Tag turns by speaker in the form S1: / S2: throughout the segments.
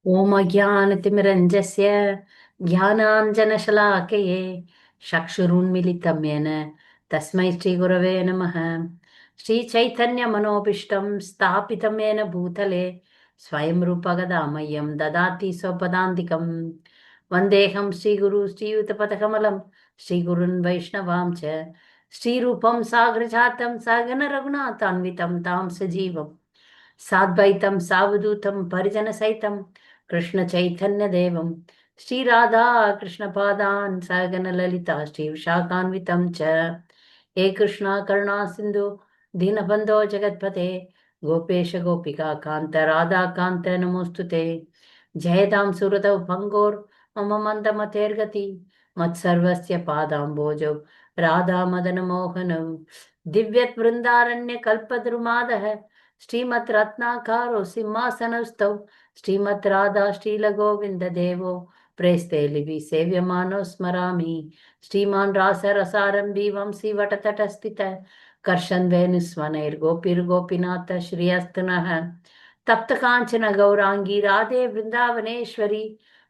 S1: ॐ अज्ञानतिमिरञ्जस्य ज्ञानाञ्जनशलाकये चक्षुरुन्मिलितं येन तस्मै श्रीगुरवे नमः। श्रीचैतन्यमनोभीष्टं स्थापितं येन भूतले स्वयं रूपगदामह्यं ददाति स्वपदान्तिकं। वन्देऽहं श्रीगुरु श्रीयुतपथकमलं श्रीगुरुन् वैष्णवां च श्रीरूपं साग्रजातं सगनरघुनाथान्वितं तां सजीवम् साद्वैतं सावधूतं परिजनसहितं कृष्णचैतन्यदेवं श्रीराधा कृष्णपादान् सहगणललिता श्रीविशाखान्वितं च। हे कृष्णा करुणा सिन्धु दीनबन्धो जगत्पते गोपेश गोपिका कान्त राधा कान्त नमोऽस्तु ते। जयतां सुरतौ भङ्गोर् मम मन्दमतेर्गति मत्सर्वस्य पादाम्बोजौ राधा मदनमोहनौ दिव्यवृन्दारण्यकल्पद्रुमादः श्रीमद् रत्नाकारो सिंहासनस्थौ श्रीमद् राधा श्रीलगोविन्द देवो प्रेस्ते लिवि सेव्यमानो स्मरामि। श्रीमान् रासरसारम्भी वंशी वटतटस्थित कर्षन् वेणुस्वनैर्गोपीर्गोपीनाथ श्रीयस्तु नः। तप्त काञ्चन गौराङ्गी राधे वृन्दावनेश्वरी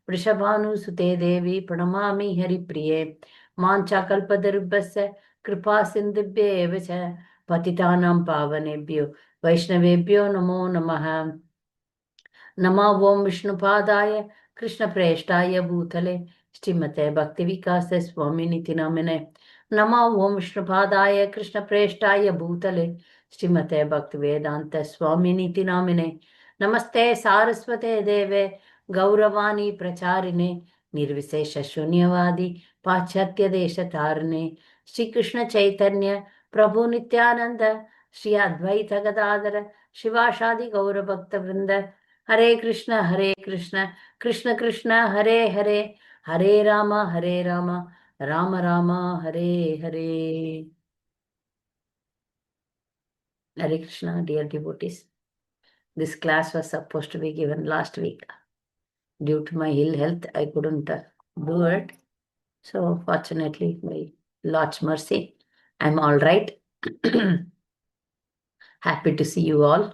S1: वृषभानुसुते देवी प्रणमामि हरिप्रिये। माञ्चाकल्पतरुभ्यश्च कृपा सिन्धुभ्य एव च पतितानां पावनेभ्यो वैष्णवेभ्यो नमो नमः। नमः ओं विष्णुपादाय कृष्णप्रेष्ठाय भूतले श्रीमते भक्तिविकास स्वामिनिति नामिने। नमः ओं विष्णुपादाय कृष्णप्रेष्ठाय भूतले श्रीमते भक्तिवेदांत स्वामिनिति नामिने। नमस्ते सारस्वते देवे गौरवाणी प्रचारिणे निर्विशेष शून्यवादी पाश्चात्य देश तारिणे श्री कृष्ण चैतन्य प्रभु नित्यानंद श्री अद्वैत गदाधर शिवाशादि गौर भक्त वृंद हरे Krishna Krishna Krishna Hare Hare Hare Ram Ram Ram Hare Hare. Hare Krishna, dear devotees. This class was supposed to be given last week. Due to my ill health, I couldn't do it. So fortunately, by Lord's mercy, I'm all right. Happy to see you all.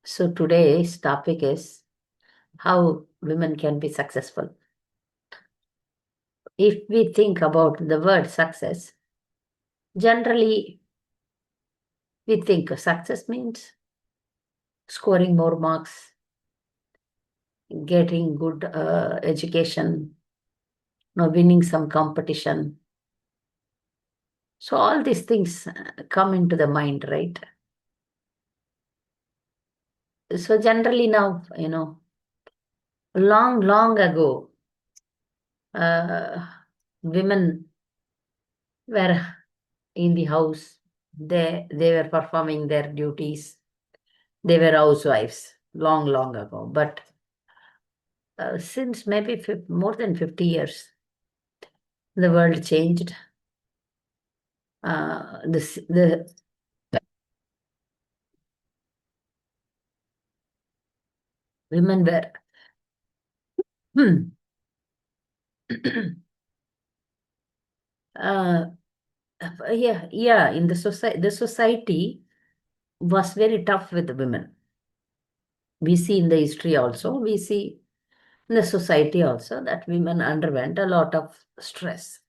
S1: So today's topic is how women can be successful. If we think about the word success, generally we think success means scoring more marks, getting good education, winning some competition. So all these things come into the mind, right? So generally now, long ago, women were in the house. They were performing their duties. They were housewives long ago. But since maybe more than 50 years, the world changed. The women were in the society was very tough with the women. We see in the history also, we see in the society also that women underwent a lot of stress.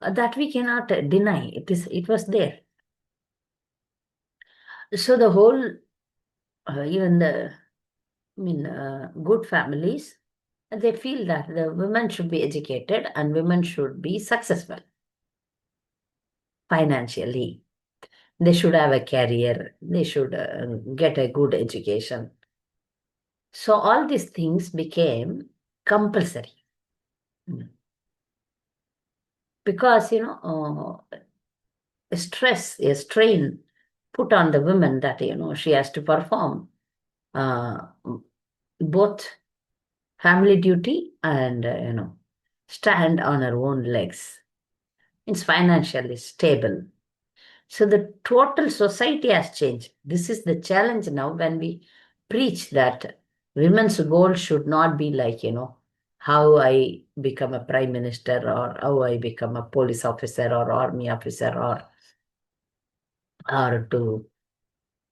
S1: That we cannot deny. It was there. So the whole, even the, good families, they feel that the women should be educated and women should be successful financially. They should have a career. They should get a good education. So all these things became compulsory. Because, a stress, a strain put on the woman that, she has to perform both family duty and, stand on her own legs. It's financially stable. So the total society has changed. This is the challenge now when we preach that women's goal should not be like, how I become a prime minister or how I become a police officer or army officer or to,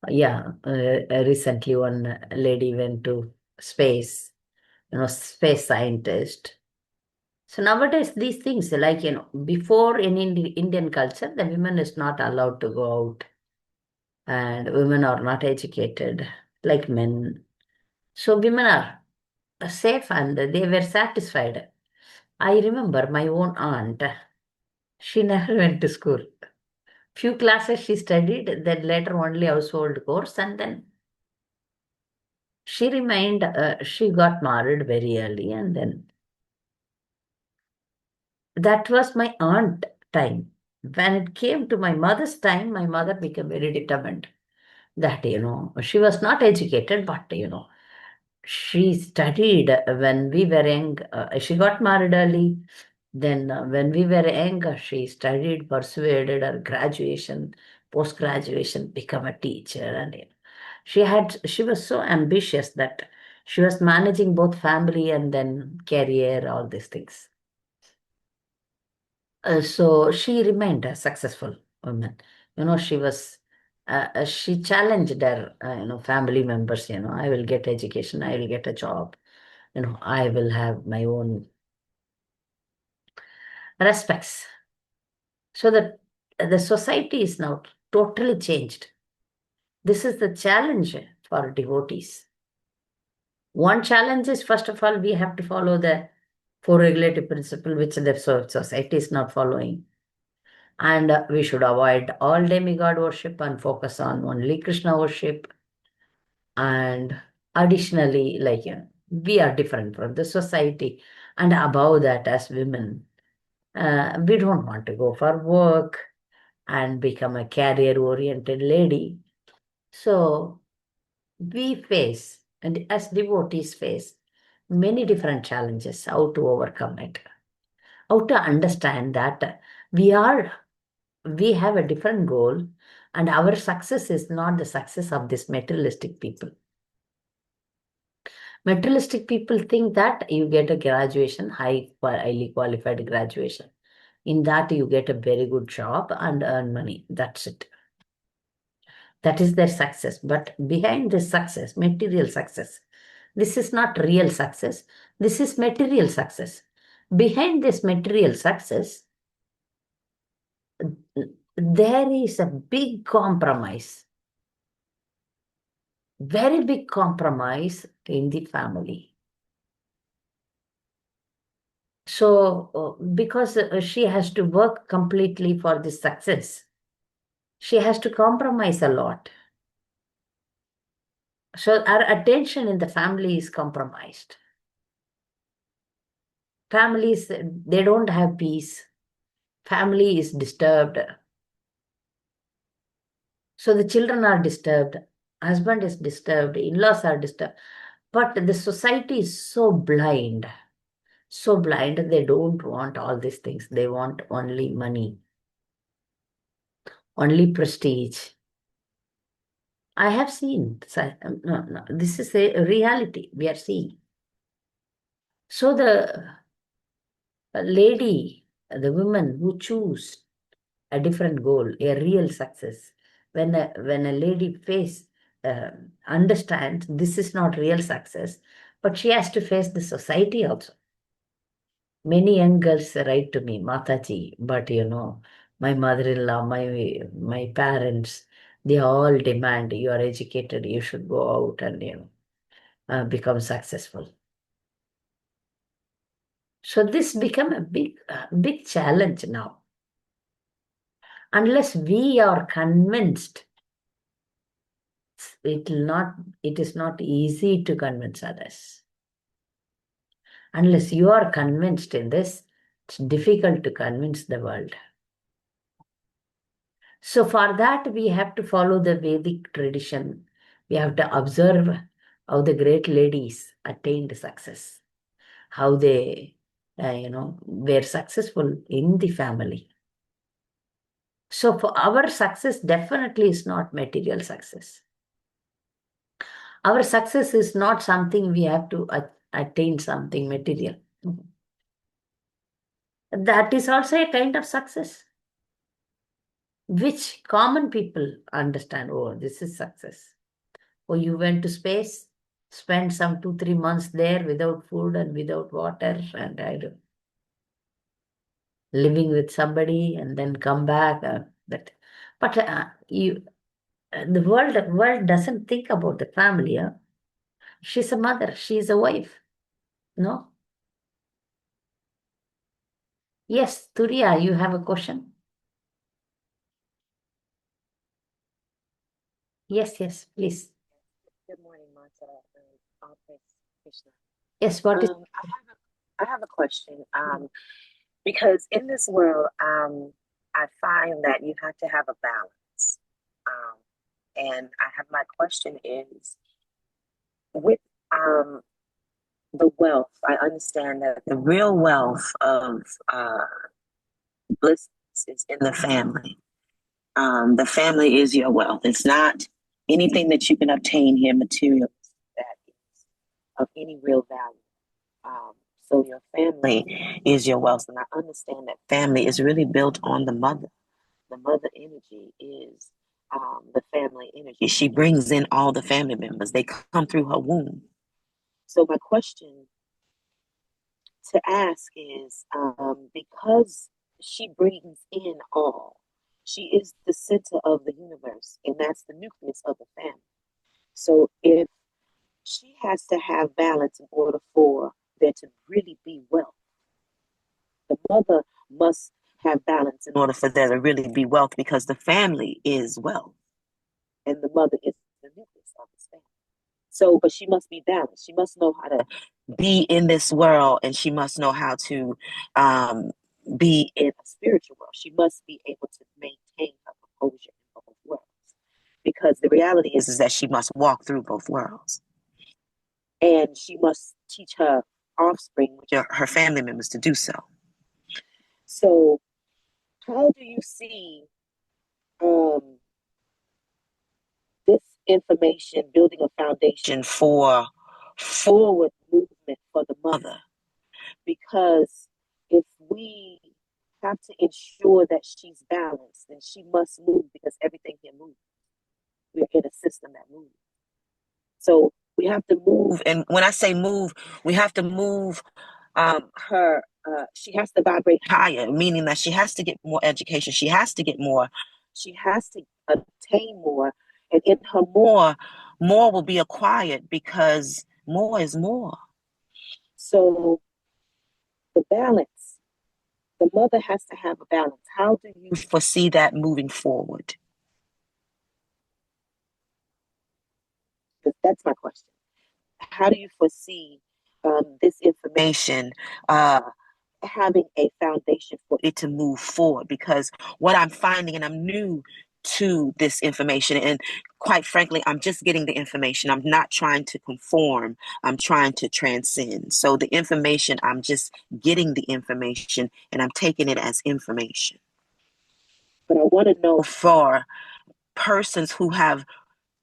S1: recently one lady went to space, space scientist. So nowadays, these things, like, before in Indian culture, the women is not allowed to go out, and women are not educated like men. So women are safe and they were satisfied. I remember my own aunt, she never went to school. Few classes she studied, then later only household course, and then she got married very early, and then that was my aunt time. When it came to my mother's time, my mother became very determined that, she was not educated, but, she studied when we were young. She got married early. Then, when we were young, she studied, persuaded her graduation, post graduation, become a teacher, and she was so ambitious that she was managing both family and then career, all these things. So she remained a successful woman. She challenged her, family members, I will get education, I will get a job, I will have my own respects. So that the society is now totally changed. This is the challenge for devotees. One challenge is, first of all, we have to follow the four regulative principle, which the society is not following. And we should avoid all demigod worship and focus on only Krishna worship. And additionally, like, we are different from the society. And above that, as women, we don't want to go for work and become a career oriented lady. So we face, and as devotees face, many different challenges, how to overcome it, how to understand that we have a different goal, and our success is not the success of this materialistic people. Materialistic people think that you get a graduation, highly qualified graduation. In that, you get a very good job and earn money. That's it. That is their success. But behind this success, material success, this is not real success. This is material success. Behind this material success, there is a big compromise, very big compromise in the family. So, because she has to work completely for this success, she has to compromise a lot. So, our attention in the family is compromised. Families, they don't have peace. Family is disturbed. So, the children are disturbed. Husband is disturbed. In-laws are disturbed. But the society is so blind. So blind, they don't want all these things. They want only money, only prestige. I have seen, no, no, this is a reality we are seeing. So the lady, the women who choose a different goal, a real success, when a lady understands this is not real success, but she has to face the society also. Many young girls write to me, Mataji, but my mother-in-law, my parents, they all demand you are educated, you should go out and become successful. So this become a big challenge now. Unless we are convinced, it is not easy to convince others. Unless you are convinced in this, it's difficult to convince the world. So for that, we have to follow the Vedic tradition. We have to observe how the great ladies attained success, how they, were successful in the family. So for our success definitely is not material success. Our success is not something we have to attain something material. That is also a kind of success, which common people understand. Oh, this is success. Oh, you went to space. spend some 2, 3 months there without food and without water, and living with somebody and then come back. But the world doesn't think about the family. Huh? She's a mother. She's a wife. No. Yes, Turiya, you have a question? Yes, yes, please.
S2: Good morning, Marta. All praise Krishna.
S1: Yes, what is?
S2: I have a question. Because in this world, I find that you have to have a balance. And my question is with the wealth. I understand that the real wealth of bliss is in the family. The family is your wealth. It's not anything that you can obtain here, material that is of any real value. Um, so your family is your wealth. And I understand that family is really built on the mother. The mother energy is the family energy. She brings in all the family members. They come through her womb. So my question to ask is, because she brings in all, she is the center of the universe, and that's the nucleus of the family. So if she has to have balance in order for there to really be wealth, the mother must have balance in order for there to really be wealth, because the family is wealth and the mother is the nucleus of this family. So, but she must be balanced. She must know how to be in this world, and she must know how to be in a spiritual world. She must be able to maintain her composure in both worlds, because the reality is that she must walk through both worlds, and she must teach her offspring, which are her family members, to do so. So, how do you see um, this information building a foundation for forward movement for the mother? Because if we have to ensure that she's balanced, then she must move, because everything here moves. We're in a system that moves. So we have to move. And when I say move, we have to move her. She has to vibrate higher, meaning that she has to get more education. She has to get more. She has to obtain more. And in her more will be acquired, because more is more. So the balance, the mother has to have a balance. How do you foresee that moving forward? That's my question. How do you foresee this information having a foundation for it to move forward? Because what I'm finding, and I'm new to this information, and quite frankly, I'm just getting the information. I'm not trying to conform. I'm trying to transcend. So the information, I'm just getting the information, and I'm taking it as information. But I want to know, for persons who have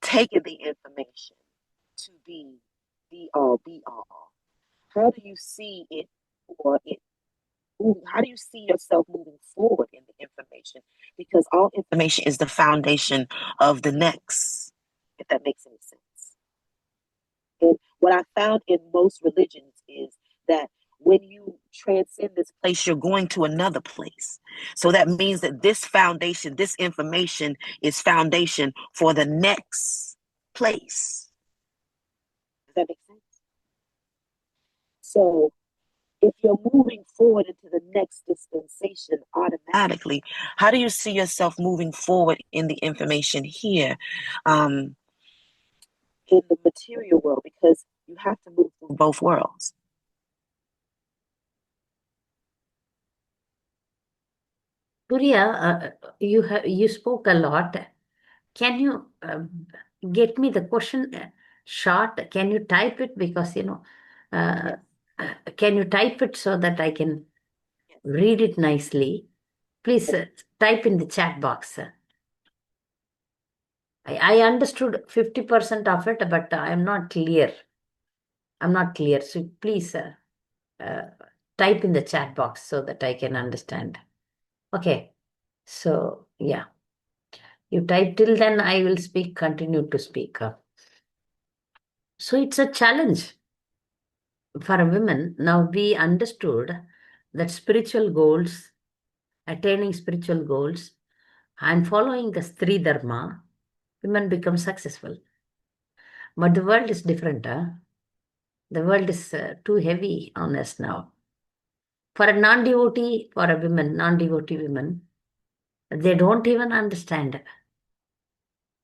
S2: taken the information to be all, be all, how do you see it, or it? How do you see yourself moving forward in the information? Because all information is the foundation of the next, if that makes any sense. And what I found in most religions is that when you transcend this place, you're going to another place. So that means that this foundation, this information is foundation for the next place. Does that make sense? So if you're moving forward into the next dispensation automatically, how do you see yourself moving forward in the information here, in the material world? Because you have to move through both worlds.
S1: Turiya, you spoke a lot. Can you get me the question short? Can you type it? Because uh, can you type it so that I can
S2: Yes.
S1: read it nicely? Please type in the chat box. I understood 50% of it, but I'm not clear. I'm not clear. So please uh, type in the chat box so that I can understand. Okay. So, yeah. You type till then, I will speak, continue to speak. So it's a challenge for women. Now we understood that spiritual goals, attaining spiritual goals, and following the stri dharma, women become successful. But the world is different. Huh? The world is too heavy on us now. For a non-devotee, for a woman, non-devotee women, they don't even understand.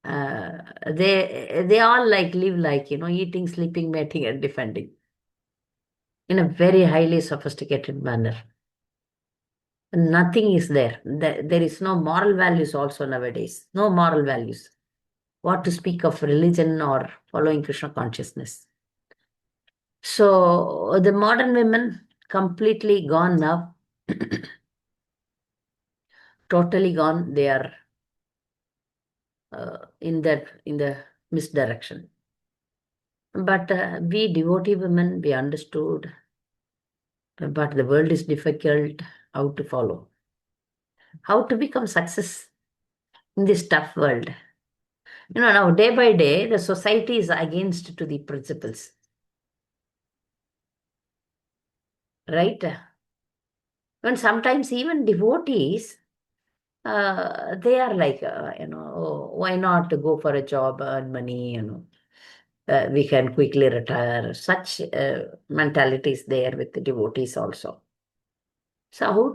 S1: They all like live like, eating, sleeping, mating, and defending in a very highly sophisticated manner. Nothing is there. There is no moral values also nowadays. No moral values. What to speak of religion or following Krishna consciousness. So the modern women completely gone now. Totally gone. They are in the misdirection. But we devotee women, we understood. But the world is difficult. How to follow? How to become success in this tough world? Now day by day, the society is against to the principles, right? And sometimes even devotees, they are like, "Oh, why not go for a job, earn money, we can quickly retire." Such mentality is there with the devotees also. So how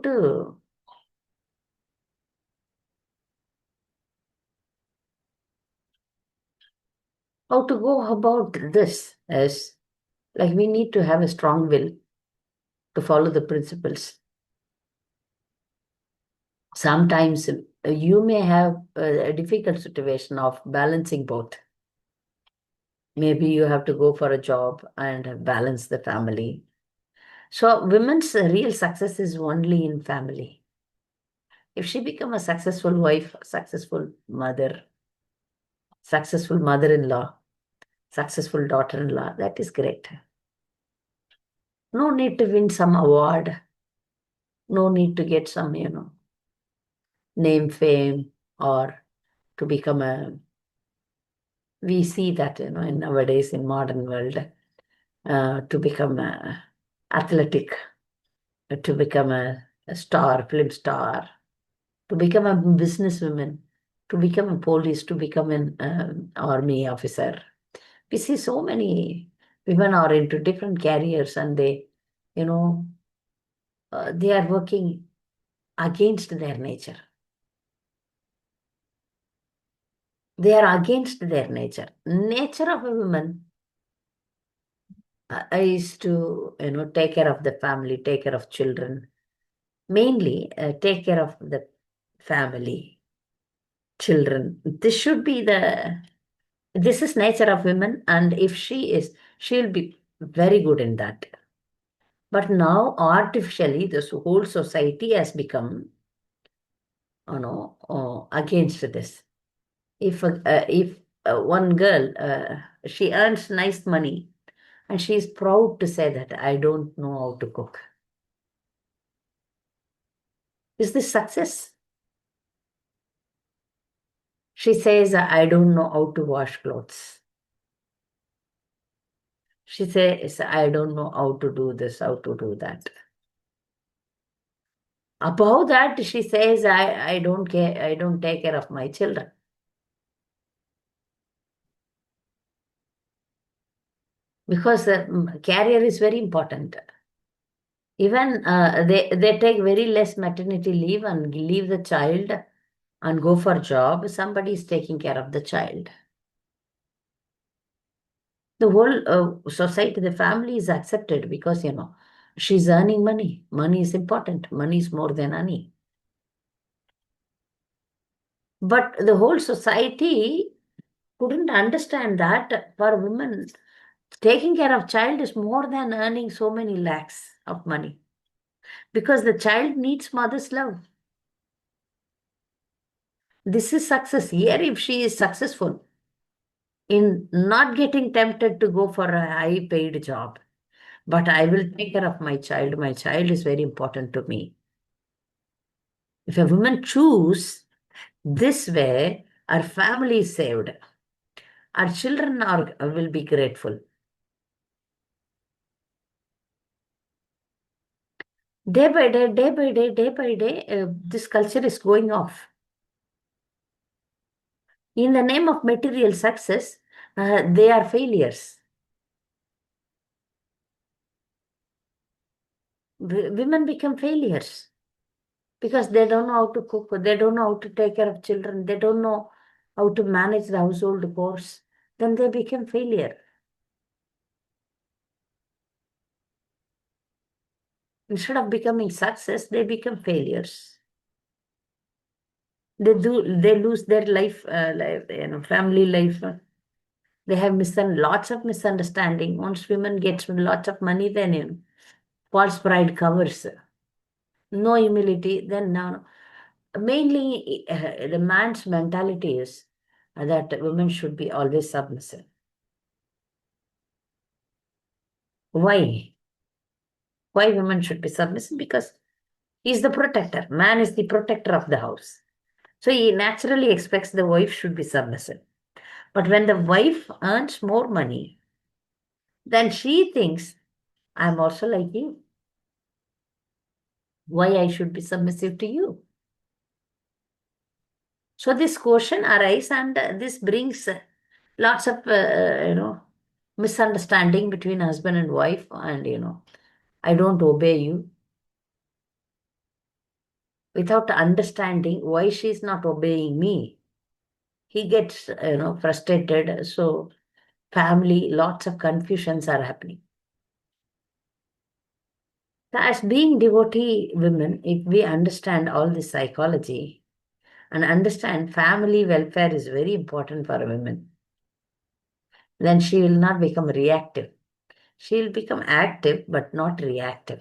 S1: to go about this is like we need to have a strong will to follow the principles. Sometimes you may have a difficult situation of balancing both. Maybe you have to go for a job and balance the family. So women's real success is only in family. If she become a successful wife, successful mother-in-law, successful daughter-in-law, that is great. No need to win some award. No need to get some, name, fame, or to become a. We see that, in nowadays in modern world, to become athletic, to become a star, film star, to become a businesswoman, to become a police, to become an army officer. We see so many women are into different careers and you know, they are working against their nature. They are against their nature. Nature of a woman is to, take care of the family, take care of children, mainly take care of the family, children. This is nature of women, and if she'll be very good in that. But now artificially this whole society has become, against this. If one girl, she earns nice money and she is proud to say that I don't know how to cook, is this success? She says, I don't know how to wash clothes. She says, I don't know how to do this, how to do that. Above that, she says, I don't care, I don't take care of my children. Because the career is very important. Even they take very less maternity leave and leave the child and go for job. Somebody is taking care of the child. The whole society, the family is accepted because, she's earning money. Money is important. Money is more than money. But the whole society couldn't understand that for women, taking care of child is more than earning so many lakhs of money. Because the child needs mother's love. This is success. Here, if she is successful in not getting tempted to go for a high paid job, but I will take care of my child. My child is very important to me. If a woman choose this way, our family is saved. Our children will be grateful. Day by day, day by day, day by day, this culture is going off. In the name of material success, they are failures. Women become failures because they don't know how to cook, they don't know how to take care of children, they don't know how to manage the household chores. Then they become failure. Instead of becoming success, they become failures. They lose their family life. They have lots of misunderstanding. Once women gets lots of money, then false pride covers. No humility, then now mainly the man's mentality is that women should be always submissive. Why? Why women should be submissive? Because he's the protector. Man is the protector of the house. So he naturally expects the wife should be submissive. But when the wife earns more money, then she thinks, I'm also like you. Why I should be submissive to you? So this question arises, and this brings lots of misunderstanding between husband and wife, and I don't obey you without understanding why she's not obeying me. He gets frustrated. So family, lots of confusions are happening. As being devotee women, if we understand all this psychology and understand family welfare is very important for a woman, then she will not become reactive. She will become active but not reactive.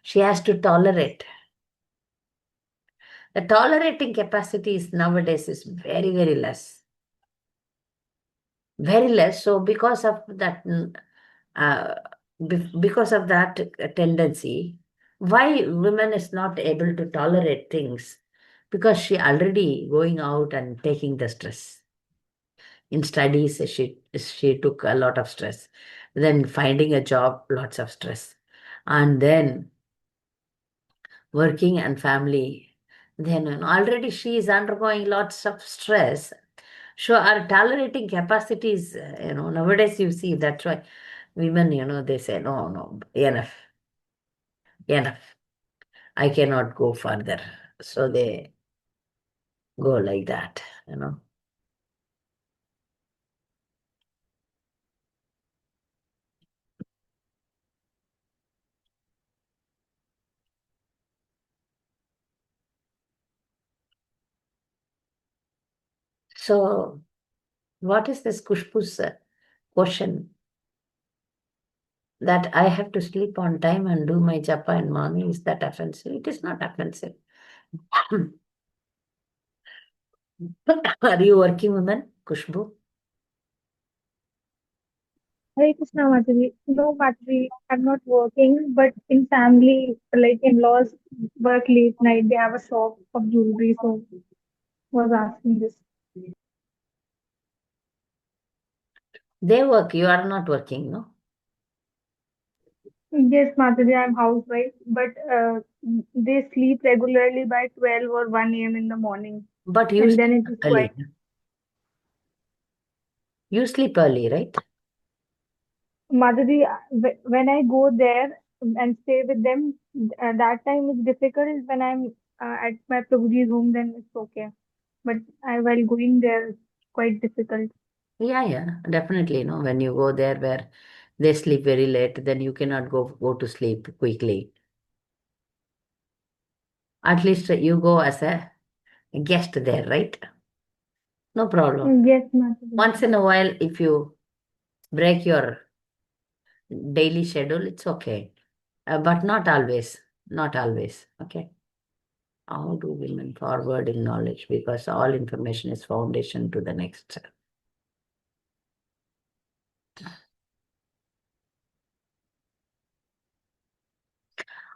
S1: She has to tolerate. The tolerating capacity is nowadays is very, very less. Very less. So because of that, uh, because of that tendency, why women is not able to tolerate things? Because she already going out and taking the stress. In studies, she took a lot of stress. Then finding a job, lots of stress. And then working and family. Then already she is undergoing lots of stress. So our tolerating capacities, nowadays you see that's why women, they say, no, no, enough, enough. I cannot go further. So they go like that. So what is this Kushbu's question that I have to sleep on time and do my japa in morning? Is that offensive? It is not offensive. Are you working woman, Kushbu?
S3: Hare Krishna Mataji. No, Mataji, I'm not working, but in family, like in-laws work late night. They have a shop of jewelry, so was asking this.
S1: They work, you are not working, no?
S3: Yes, Mataji, I'm housewife, but they sleep regularly by 12 or 1 a.m. in the morning,
S1: But you
S3: and then
S1: sleep
S3: it is
S1: early.
S3: quite.
S1: You sleep early, right?
S3: Mataji, when I go there and stay with them, that time is difficult. When I'm at my Prabhuji's home, then it's okay. But while going there, it's quite difficult.
S1: Yeah, yeah, definitely. No, when you go there where they sleep very late, then you cannot go to sleep quickly. At least you go as a guest there, right? No problem.
S3: Yes, Mataji.
S1: Once in a while, if you break your daily schedule, it's okay. But not always. Not always. Okay. How do women forward in knowledge? Because all information is foundation to the next.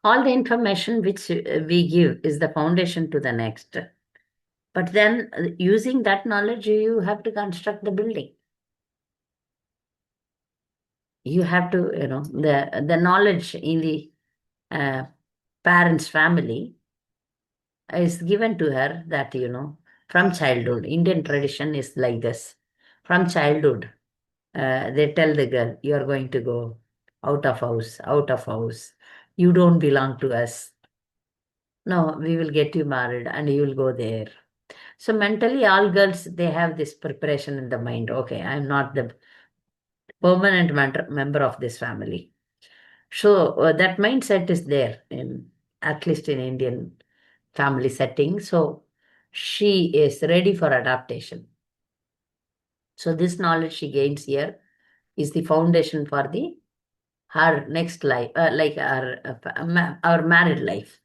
S1: All the information which we give is the foundation to the next. But then using that knowledge, you have to construct the building. You have to, the knowledge in the parents' family is given to her that, from childhood. Indian tradition is like this. From childhood, they tell the girl, you are going to go out of house, out of house. You don't belong to us. No, we will get you married and you will go there. So mentally, all girls, they have this preparation in the mind. Okay, I'm not the permanent member of this family. So that mindset is there in, at least in Indian family setting. So she is ready for adaptation. So this knowledge she gains here is the foundation for the her next life, like our married life.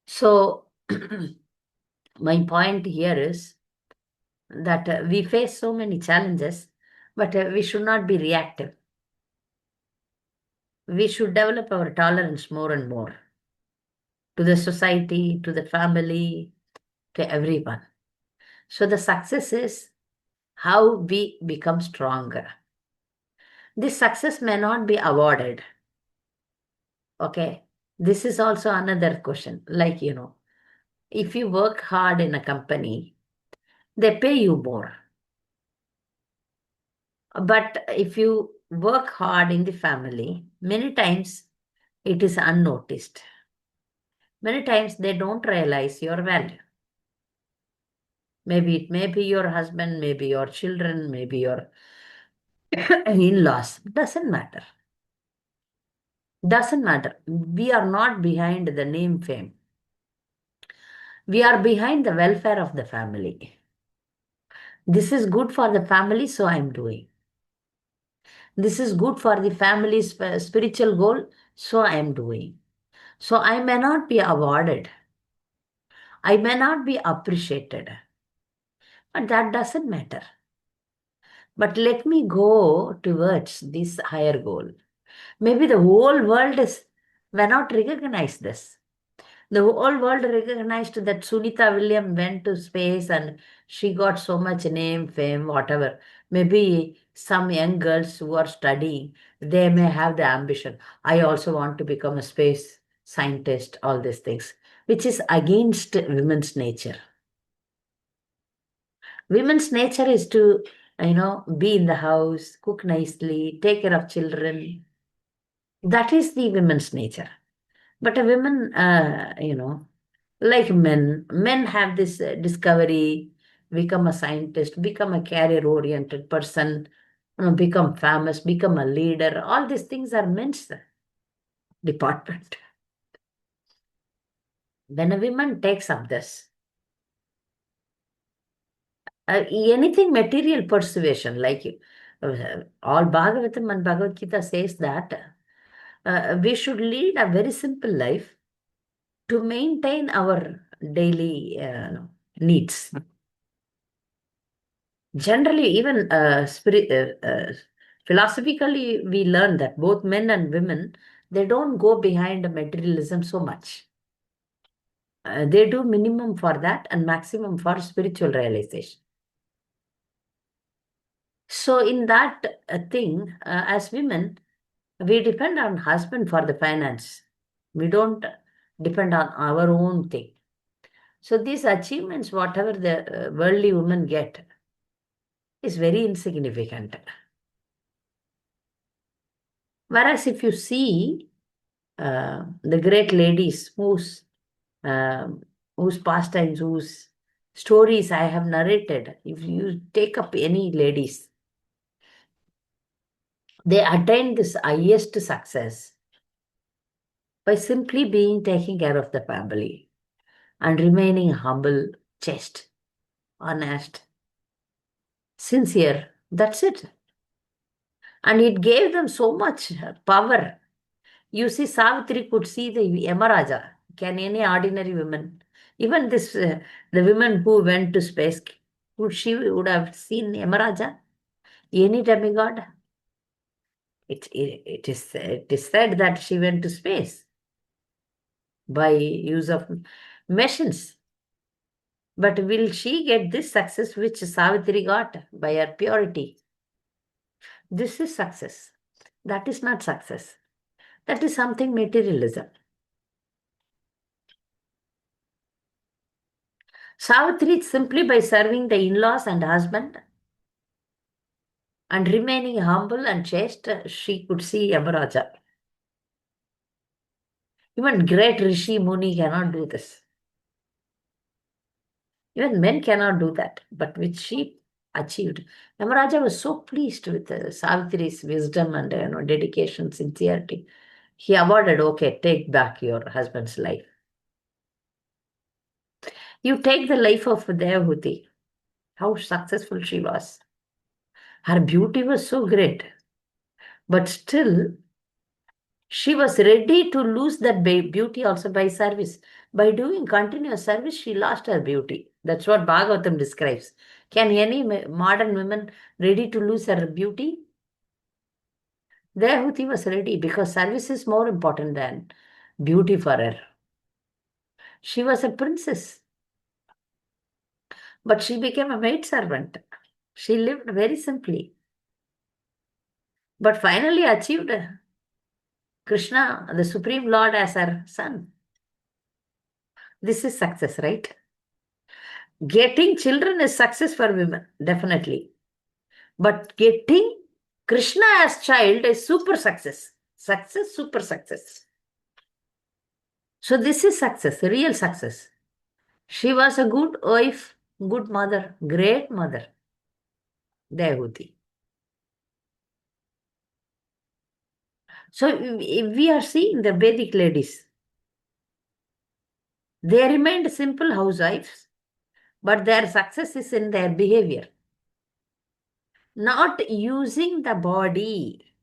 S1: So my point here is that we face so many challenges, but we should not be reactive. We should develop our tolerance more and more to the society, to the family, to everyone. So the success is how we become stronger. This success may not be awarded. Okay. This is also another question. Like, if you work hard in a company, they pay you more. But if you work hard in the family, many times it is unnoticed. Many times they don't realize your value. Maybe it may be your husband, maybe your children, maybe your in-laws. Doesn't matter. Doesn't matter. We are not behind the name fame. We are behind the welfare of the family. This is good for the family, so I'm doing. This is good for the family's spiritual goal, so I'm doing. So I may not be awarded. I may not be appreciated. But that doesn't matter. But let me go towards this higher goal. Maybe the whole world may not recognize this. The whole world recognized that Sunita Williams went to space and she got so much name, fame, whatever. Maybe some young girls who are studying, they may have the ambition. I also want to become a space scientist, all these things, which is against women's nature. Women's nature is to, be in the house, cook nicely, take care of children. That is the women's nature. But a women, like men have this discovery, become a scientist, become a career-oriented person, become famous, become a leader. All these things are men's department. When a woman takes up this, anything material persuasion, like all Bhagavatam and Bhagavad Gita says that we should lead a very simple life to maintain our daily needs. Generally, even philosophically, we learn that both men and women, they don't go behind materialism so much. They do minimum for that and maximum for spiritual realization. So in that thing, as women, we depend on husband for the finance. We don't depend on our own thing. So these achievements, whatever the worldly women get, is very insignificant. Whereas if you see the great ladies whose pastimes, whose stories I have narrated, if you take up any ladies, they attain this highest success by simply being taking care of the family and remaining humble, chaste, honest, sincere. That's it. And it gave them so much power. You see, Savitri could see the Yamaraja. Can any ordinary woman, even this, the women who went to space, would have seen Yamaraja? Any demigod? It is said that she went to space by use of machines. But will she get this success which Savitri got by her purity? This is success. That is not success. That is something materialism. Savitri, simply by serving the in-laws and husband and remaining humble and chaste, she could see Yamaraja. Even great Rishi Muni cannot do this. Even men cannot do that, but which she achieved. Yamaraja was so pleased with Savitri's wisdom and dedication, sincerity. He awarded, okay, take back your husband's life. You take the life of Devahuti. How successful she was. Her beauty was so great, but still she was ready to lose that beauty also by service. By doing continuous service, she lost her beauty. That's what Bhagavatam describes. Can any modern woman ready to lose her beauty? Devahuti was ready because service is more important than beauty for her. She was a princess, but she became a maidservant. She lived very simply, but finally achieved Krishna, the Supreme Lord, as her son. This is success, right? Getting children is success for women, definitely. But getting Krishna as child is super success. Success, super success. So this is success, real success. She was a good wife, good mother, great mother, Devahuti. So we are seeing the Vedic ladies. They remained simple housewives, but their success is in their behavior. Not using the body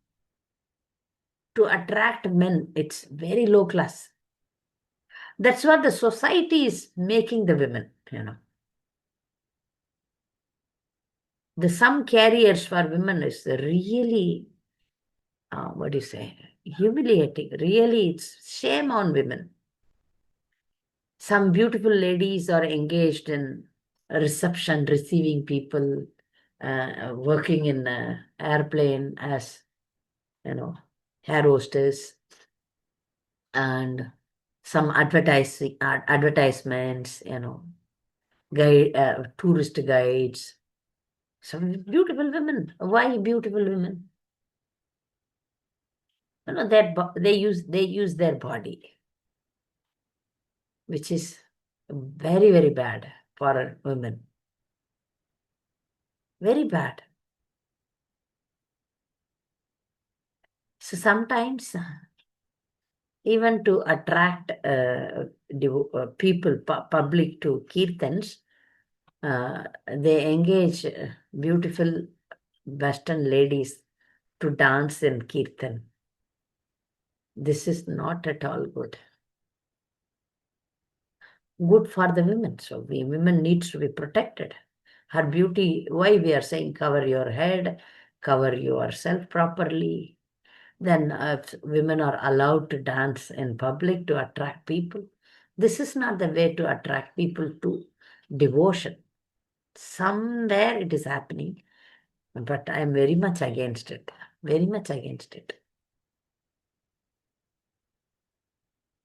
S1: to attract men. It's very low class. That's what the society is making the women. The some carriers for women is really, what do you say, humiliating. Really, it's shame on women. Some beautiful ladies are engaged in reception, receiving people, working in an airplane as, air hostess, and some advertisements, guide, tourist guides. Some beautiful women. Why beautiful women? They use their body, which is very, very bad for women. Very bad. So sometimes, even to attract people, public to kirtans, they engage beautiful Western ladies to dance in kirtan. This is not at all good. Good for the women. So women needs to be protected. Her beauty, why we are saying cover your head, cover yourself properly. Then women are allowed to dance in public to attract people. This is not the way to attract people to devotion. Somewhere it is happening, but I am very much against it. Very much against it.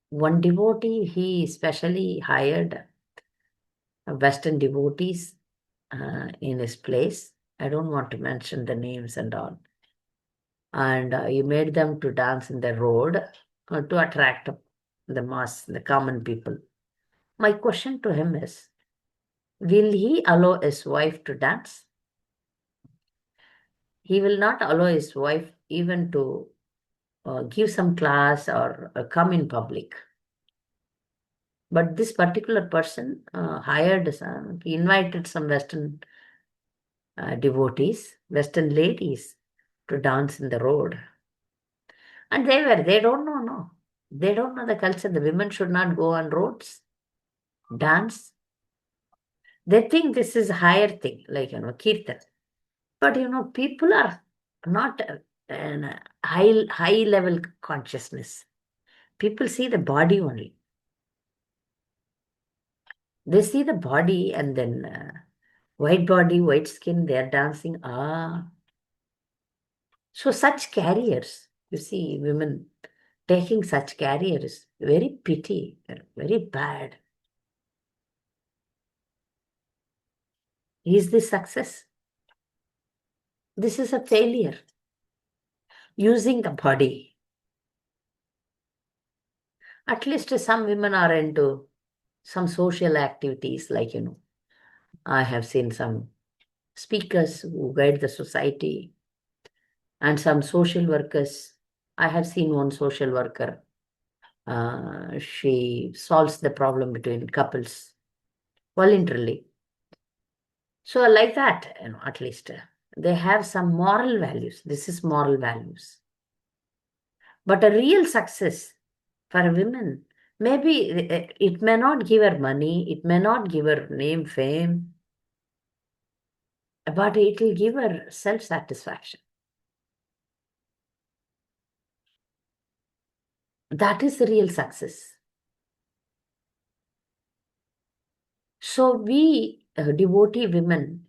S1: One devotee, he specially hired Western devotees in his place. I don't want to mention the names and all. And he made them to dance in the road to attract the mass, the common people. My question to him is, will he allow his wife to dance? He will not allow his wife even to give some class or come in public. But this particular person he invited some Western devotees, Western ladies, to dance in the road. And they don't know, no. They don't know the culture. The women should not go on roads, dance. They think this is a higher thing, like, kirtan. But, people are not in a high level consciousness. People see the body only. They see the body and then white body, white skin, they're dancing. So such carriers, you see, women taking such carriers, very pity, very bad. Is this success? This is a failure. Using the body. At least some women are into some social activities, like, I have seen some speakers who guide the society and some social workers. I have seen one social worker. She solves the problem between couples voluntarily. So like that, at least they have some moral values. This is moral values. But a real success for a woman, maybe it may not give her money, it may not give her name, fame, but it will give her self-satisfaction. That is the real success. So we devotee women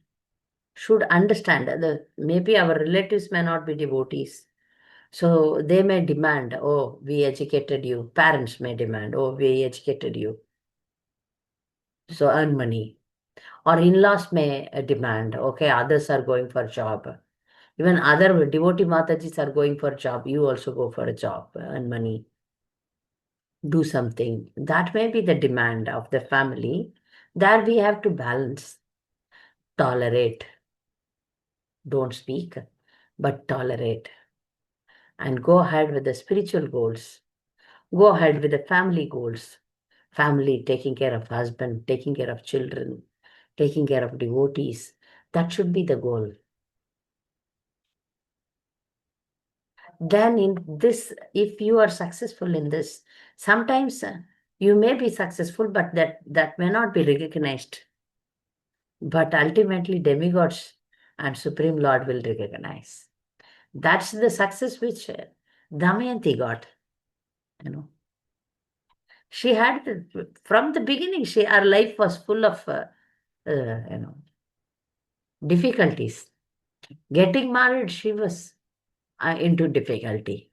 S1: should understand that maybe our relatives may not be devotees. So they may demand, oh, we educated you. Parents may demand, oh, we educated you. So earn money. Or in-laws may demand, okay, others are going for job. Even other devotee Matajis are going for job. You also go for a job, earn money, do something. That may be the demand of the family. That we have to balance, tolerate. Don't speak, but tolerate. And go ahead with the spiritual goals. Go ahead with the family goals. Family, taking care of husband, taking care of children, taking care of devotees. That should be the goal. Then in this, if you are successful in this, sometimes you may be successful, but that may not be recognized. But ultimately, demigods and Supreme Lord will recognize. That's the success which Damayanti got. She had from the beginning. Her life was full of difficulties. Getting married, she was into difficulty.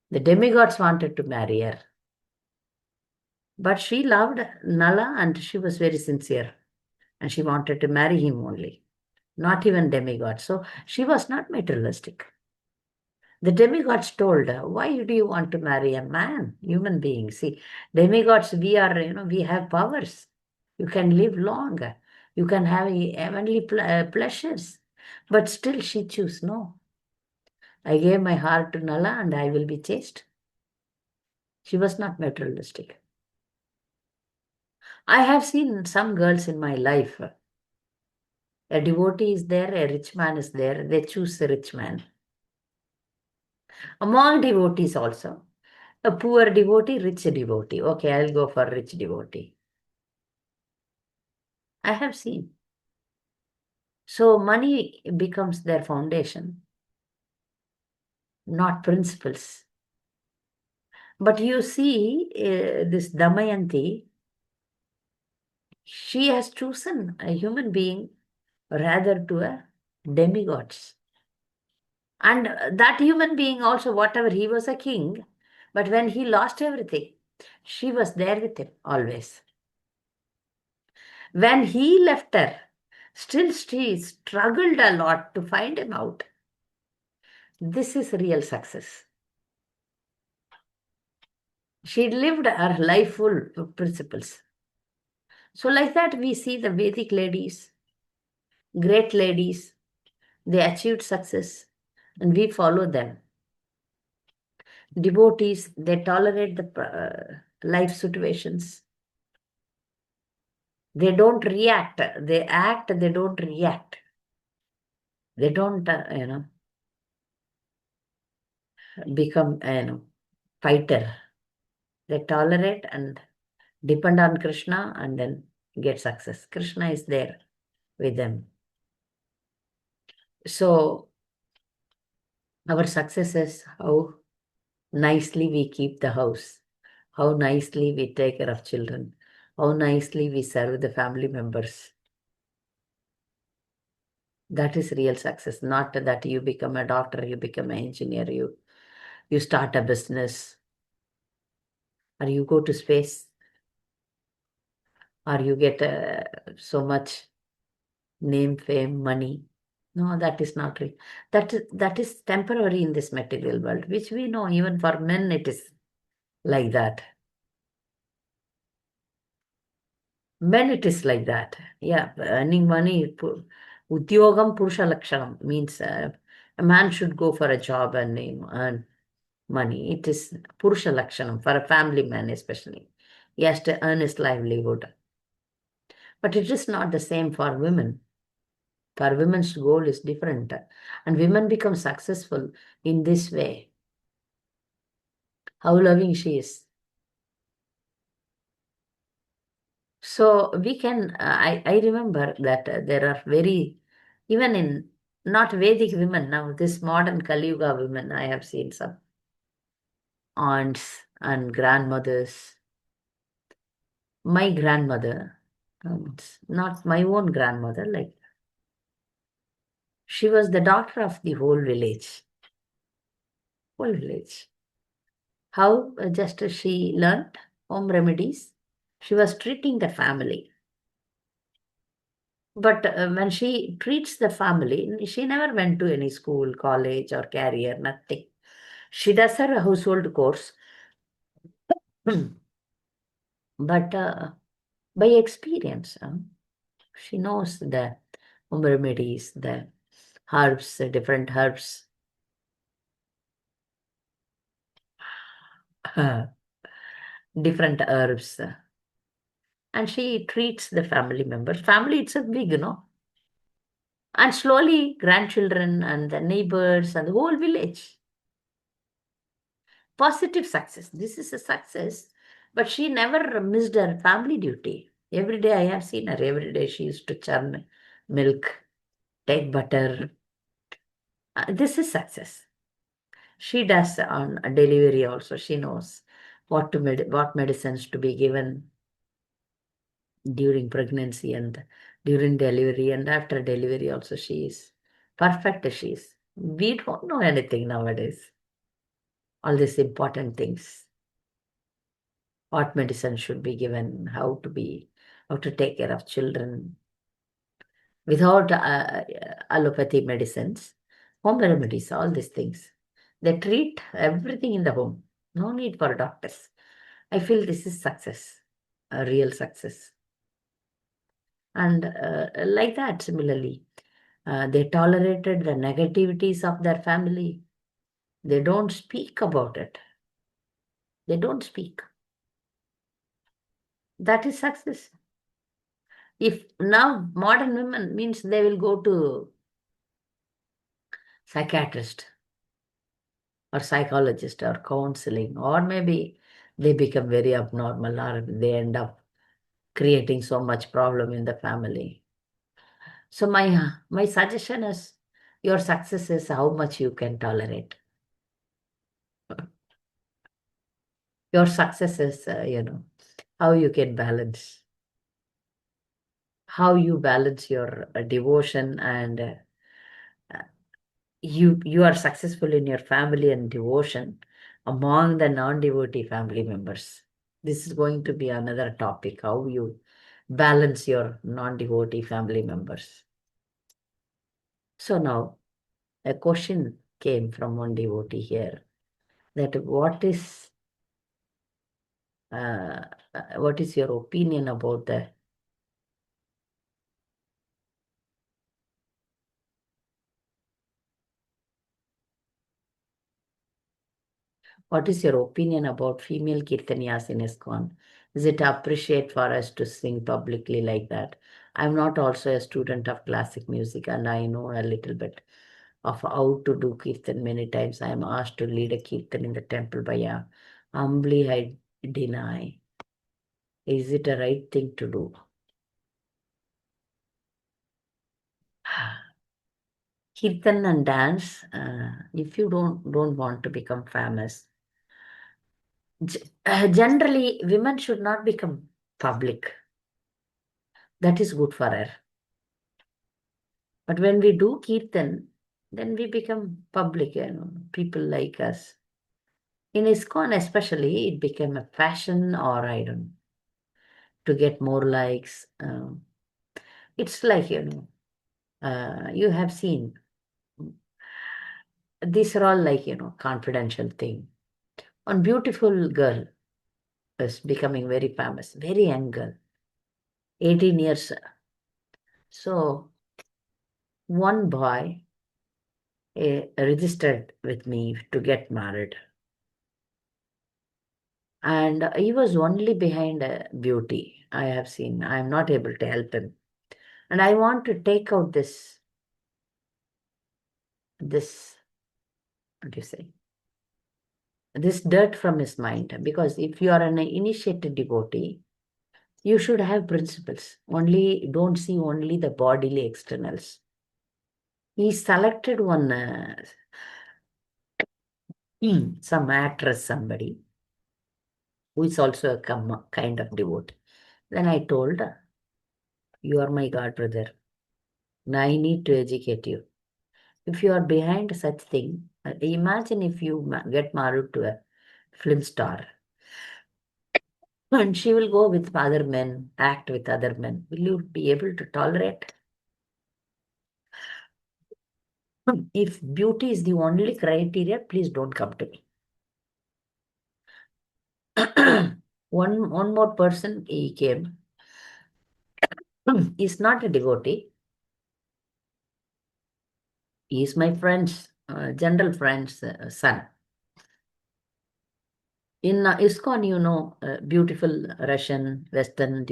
S1: The demigods wanted to marry her. But she loved Nala and she was very sincere. And she wanted to marry him only, not even demigod. So she was not materialistic. The demigods told her, why do you want to marry a man, human being? See, demigods, we have powers. You can live long. You can have heavenly pleasures. But still she chose, no. I gave my heart to Nala and I will be chaste. She was not materialistic. I have seen some girls in my life. A devotee is there, a rich man is there. They choose the rich man. Among devotees also. A poor devotee, rich devotee. Okay, I'll go for rich devotee. I have seen. So money becomes their foundation, not principles. But you see, this Damayanti, she has chosen a human being rather to a demigods. And that human being also, whatever, he was a king, but when he lost everything, she was there with him always. When he left her, still she struggled a lot to find him out. This is real success. She lived her life full of principles. So like that, we see the Vedic ladies, great ladies, they achieved success and we follow them. Devotees, they tolerate the life situations. They don't react. They act, they don't react. They don't, become, fighter. They tolerate and depend on Krishna and then get success. Krishna is there with them. So our success is how nicely we keep the house, how nicely we take care of children, how nicely we serve the family members. That is real success, not that you become a doctor, you become an engineer, you start a business, or you go to space, or you get so much name, fame, money. No, that is not real. That is temporary in this material world, which we know even for men it is like that. Men it is like that. Yeah, earning money. Udyogam Purusha Lakshanam means a man should go for a job and earn money. It is Purusha Lakshanam for a family man, especially. He has to earn his livelihood. But it is not the same for women. For women's goal is different. And women become successful in this way. How loving she is. So we can, I remember that there are even in not Vedic women now, this modern Kali Yuga women, I have seen some aunts and grandmothers. My grandmother, not my own grandmother, like she was the daughter of the whole village. Whole village. How just she learned home remedies. She was treating the family. But when she treats the family, she never went to any school, college, or career, nothing. She does her household course, but by experience, she knows the home remedies, the herbs, the different herbs. Different herbs. And she treats the family members. Family itself big, And slowly, grandchildren and the neighbors and the whole village. Positive success. This is a success, but she never missed her family duty. Every day I have seen her. Every day she used to churn milk, take butter. This is success. She does on a delivery also. She knows what medicines to be given during pregnancy and during delivery and after delivery also. She is perfect. She is. We don't know anything nowadays. All these important things. What medicine should be given, how to take care of children without allopathy medicines, home remedies, all these things. They treat everything in the home. No need for doctors. I feel this is success, a real success. And like that, similarly, they tolerated the negativities of their family. They don't speak about it. They don't speak. That is success. If now modern women means they will go to psychiatrist or psychologist or counseling, or maybe they become very abnormal or they end up creating so much problem in the family. So my suggestion is your success is how much you can tolerate. Your success is, how you can balance, how you balance your devotion and you are successful in your family and devotion among the non-devotee family members. This is going to be another topic, how you balance your non-devotee family members. So now a question came from one devotee here that what is your opinion about the what is your opinion about female kirtaniyas in ISKCON? Is it appreciate for us to sing publicly like that? I'm not also a student of classic music and I know a little bit of how to do kirtan. Many times I am asked to lead a kirtan in the temple, but yeah, humbly I deny. Is it a right thing to do? Kirtan and dance, if you don't want to become famous, generally women should not become public. That is good for her. But when we do kirtan, then we become public, people like us. In ISKCON especially, it became a fashion or I don't know, to get more likes. It's like, You have seen. These are all like, confidential thing. One beautiful girl is becoming very famous, very young girl, 18 years. So one boy registered with me to get married. And he was only behind beauty. I have seen. I am not able to help him. And I want to take out this, what do you say? This dirt from his mind. Because if you are an initiated devotee, you should have principles. Only don't see only the bodily externals. He selected one some actress, somebody who is also a kind of devotee. Then I told her, you are my god brother. Now I need to educate you. If you are behind such thing, imagine if you get married to a film star and she will go with other men, act with other men. Will you be able to tolerate? If beauty is the only criteria, please don't come to me. One more person, he came. He's not a devotee. He is my friend's, general friend's son. In ISKCON, beautiful Russian, Western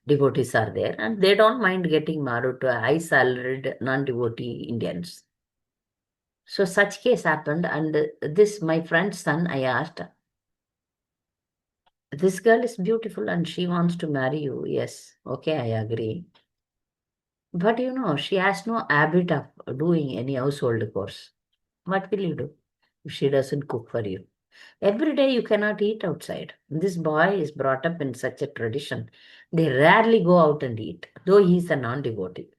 S1: devotees are there, and they don't mind getting married to a high salaried non-devotee Indians. So such case happened, and this, my friend's son, I asked, this girl is beautiful and she wants to marry you. Yes, okay, I agree. But she has no habit of doing any household chores. What will you do if she doesn't cook for you? Every day you cannot eat outside. This boy is brought up in such a tradition. They rarely go out and eat, though he is a non-devotee.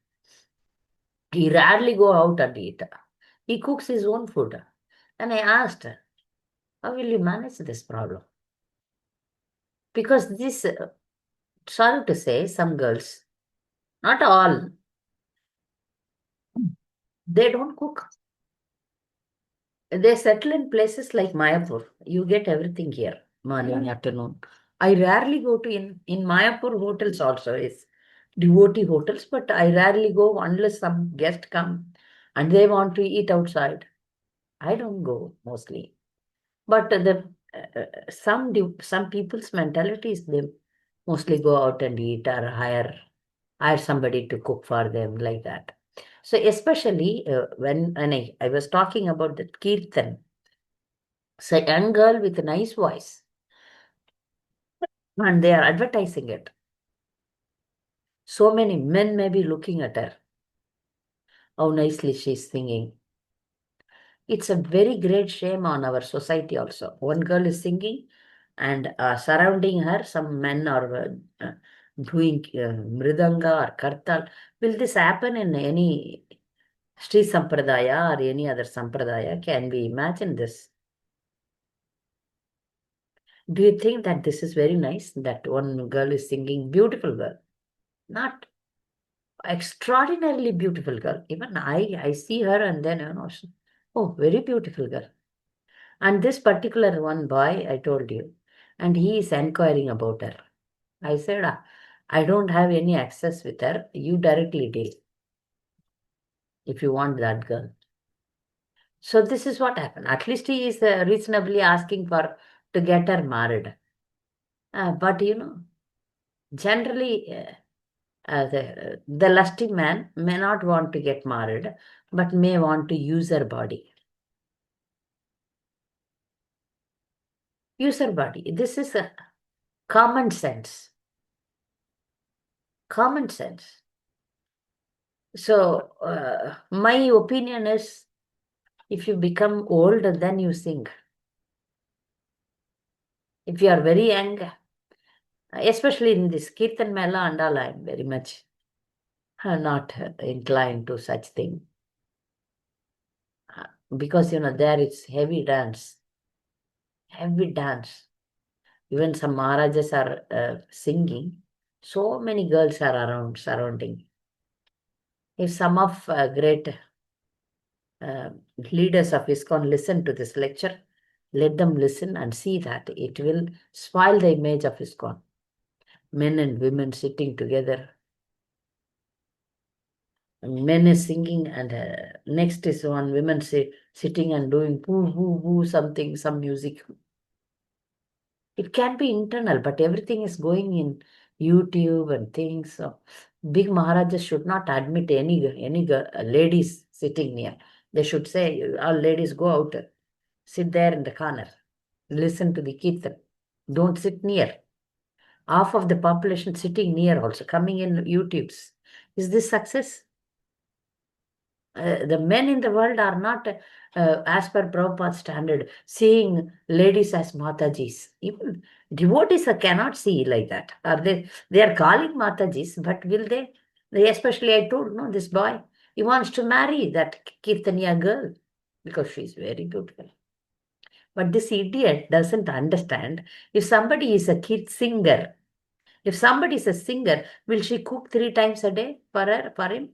S1: He rarely go out and eat. He cooks his own food. And I asked, how will you manage this problem? Because this, sorry to say, some girls, not all, they don't cook. They settle in places like Mayapur. You get everything here, morning, afternoon. I rarely go to in Mayapur hotels also is devotee hotels, but I rarely go unless some guest come and they want to eat outside. I don't go mostly. But some people's mentality is they mostly go out and eat or hire somebody to cook for them like that. So especially when I was talking about the kirtan, so a young girl with a nice voice, and they are advertising it. So many men may be looking at her, how nicely she's singing. It's a very great shame on our society also. One girl is singing, and surrounding her, some men are doing mridanga or kartal. Will this happen in any Sri Sampradaya or any other Sampradaya? Can we imagine this? Do you think that this is very nice that one girl is singing? Beautiful girl, not extraordinarily beautiful girl. Even I see her and then oh, very beautiful girl. And this particular one boy I told you, and he is inquiring about her. I said, I don't have any access with her. You directly deal if you want that girl. So this is what happened. At least he is reasonably asking for to get her married. But generally, the lusty man may not want to get married, but may want to use her body. Use her body. This is a common sense. Common sense. So, my opinion is if you become old, then you sing. If you are very young, especially in this Kirtan Mela and all, I am very much not inclined to such thing. Because, there it's heavy dance. Heavy dance. Even some Maharajas are singing. So many girls are around, surrounding. If some of great leaders of ISKCON listen to this lecture, let them listen and see that it will spoil the image of ISKCON. Men and women sitting together. Men is singing, and next is one women sitting and doing woo woo woo something, some music. It can be internal, but everything is going in YouTube and things. So big Maharajas should not admit any ladies sitting near. They should say, all ladies go out, sit there in the corner, listen to the kirtan. Don't sit near. Half of the population sitting near also, coming in YouTubes. Is this success? The men in the world are not, as per Prabhupada's standard, seeing ladies as Matajis. Even devotees cannot see like that. Are they are calling Matajis, but will they especially, I told, no, this boy, he wants to marry that Kirtaniya girl because she's very beautiful. But this idiot doesn't understand. If somebody is a kid singer, if somebody is a singer, will she cook 3 times a day for him?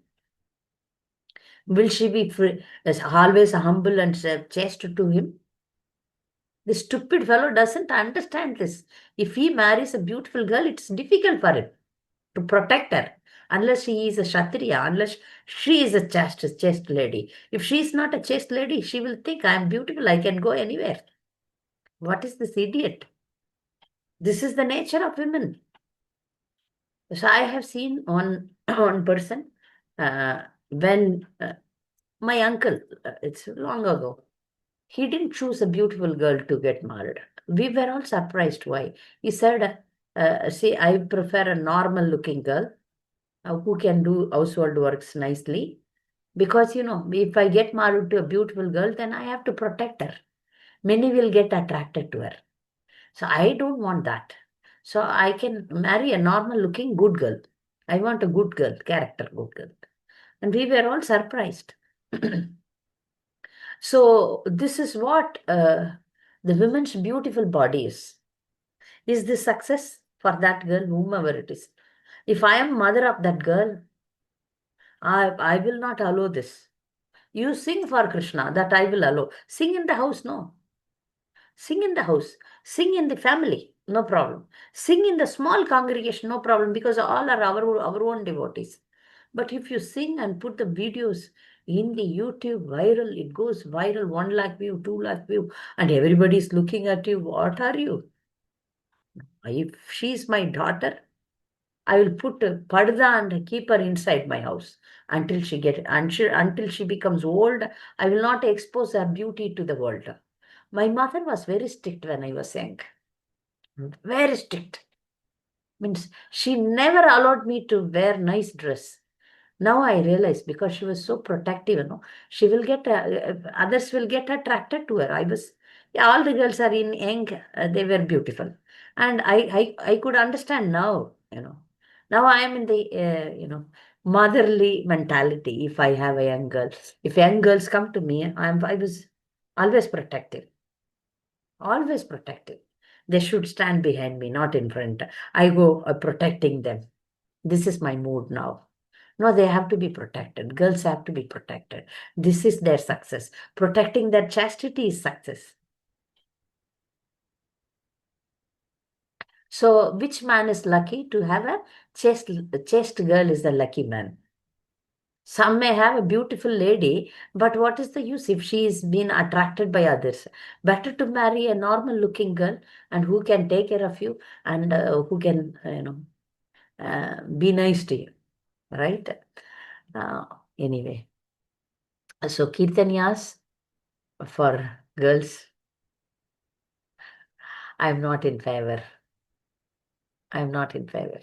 S1: Will she be always humble and chaste to him? The stupid fellow doesn't understand this. If he marries a beautiful girl, it's difficult for him to protect her. Unless he is a Kshatriya, unless she is a chaste lady. If she is not a chaste lady, she will think, I am beautiful, I can go anywhere. What is this idiot? This is the nature of women. So I have seen one person when my uncle, it's long ago, he didn't choose a beautiful girl to get married. We were all surprised why. He said, see, I prefer a normal looking girl who can do household works nicely. Because, if I get married to a beautiful girl, then I have to protect her. Many will get attracted to her. So I don't want that. So I can marry a normal looking good girl. I want a good girl, character good girl. And we were all surprised. So this is what the women's beautiful body is. Is this success for that girl, whomever it is? If I am mother of that girl, I will not allow this. You sing for Krishna, that I will allow. Sing in the house, no. Sing in the house. Sing in the family, no problem. Sing in the small congregation, no problem, because all are our own devotees. But if you sing and put the videos in the YouTube viral, it goes viral, 1 lakh view, 2 lakh view, and everybody is looking at you. What are you? If she's my daughter, I will put a parda and keep her inside my house until she becomes old. I will not expose her beauty to the world. My mother was very strict when I was young. Very strict. Means she never allowed me to wear nice dress. Now I realize because she was so protective, she will get, others will get attracted to her. Yeah, all the girls are in young, they were beautiful. And I could understand now. Now I am in the, motherly mentality. If I have a young girl, if young girls come to me, I was always protective. Always protective. They should stand behind me, not in front. I go protecting them. This is my mood now. No, they have to be protected. Girls have to be protected. This is their success. Protecting their chastity is success. So, which man is lucky to have a chaste girl is the lucky man. Some may have a beautiful lady, but what is the use if she is being attracted by others? Better to marry a normal looking girl and who can take care of you and who can, be nice to you, right? Uh, anyway, so Kirtanyas for girls, I'm not in favor. I'm not in favor.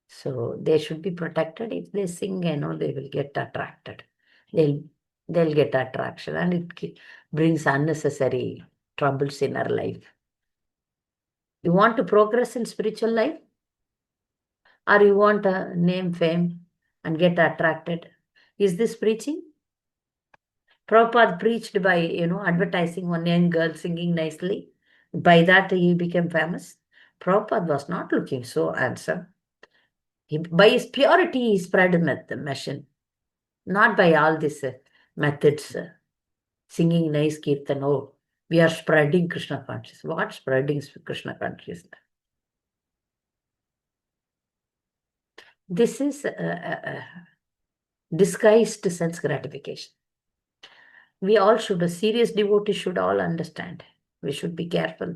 S1: So they should be protected. If they sing, they will get attracted. They'll they'll get attraction, and it brings unnecessary troubles in our life. You want to progress in spiritual life, or you want a name, fame, and get attracted? Is this preaching? Prabhupada preached by advertising one young girl singing nicely. By that he became famous. Prabhupada was not looking so handsome. By his purity, he spread the mission, not by all these methods, singing nice kirtan. Oh, we are spreading Krishna consciousness. What spreading Krishna consciousness? This is disguised sense gratification. We all should, a serious devotee should all understand. We should be careful.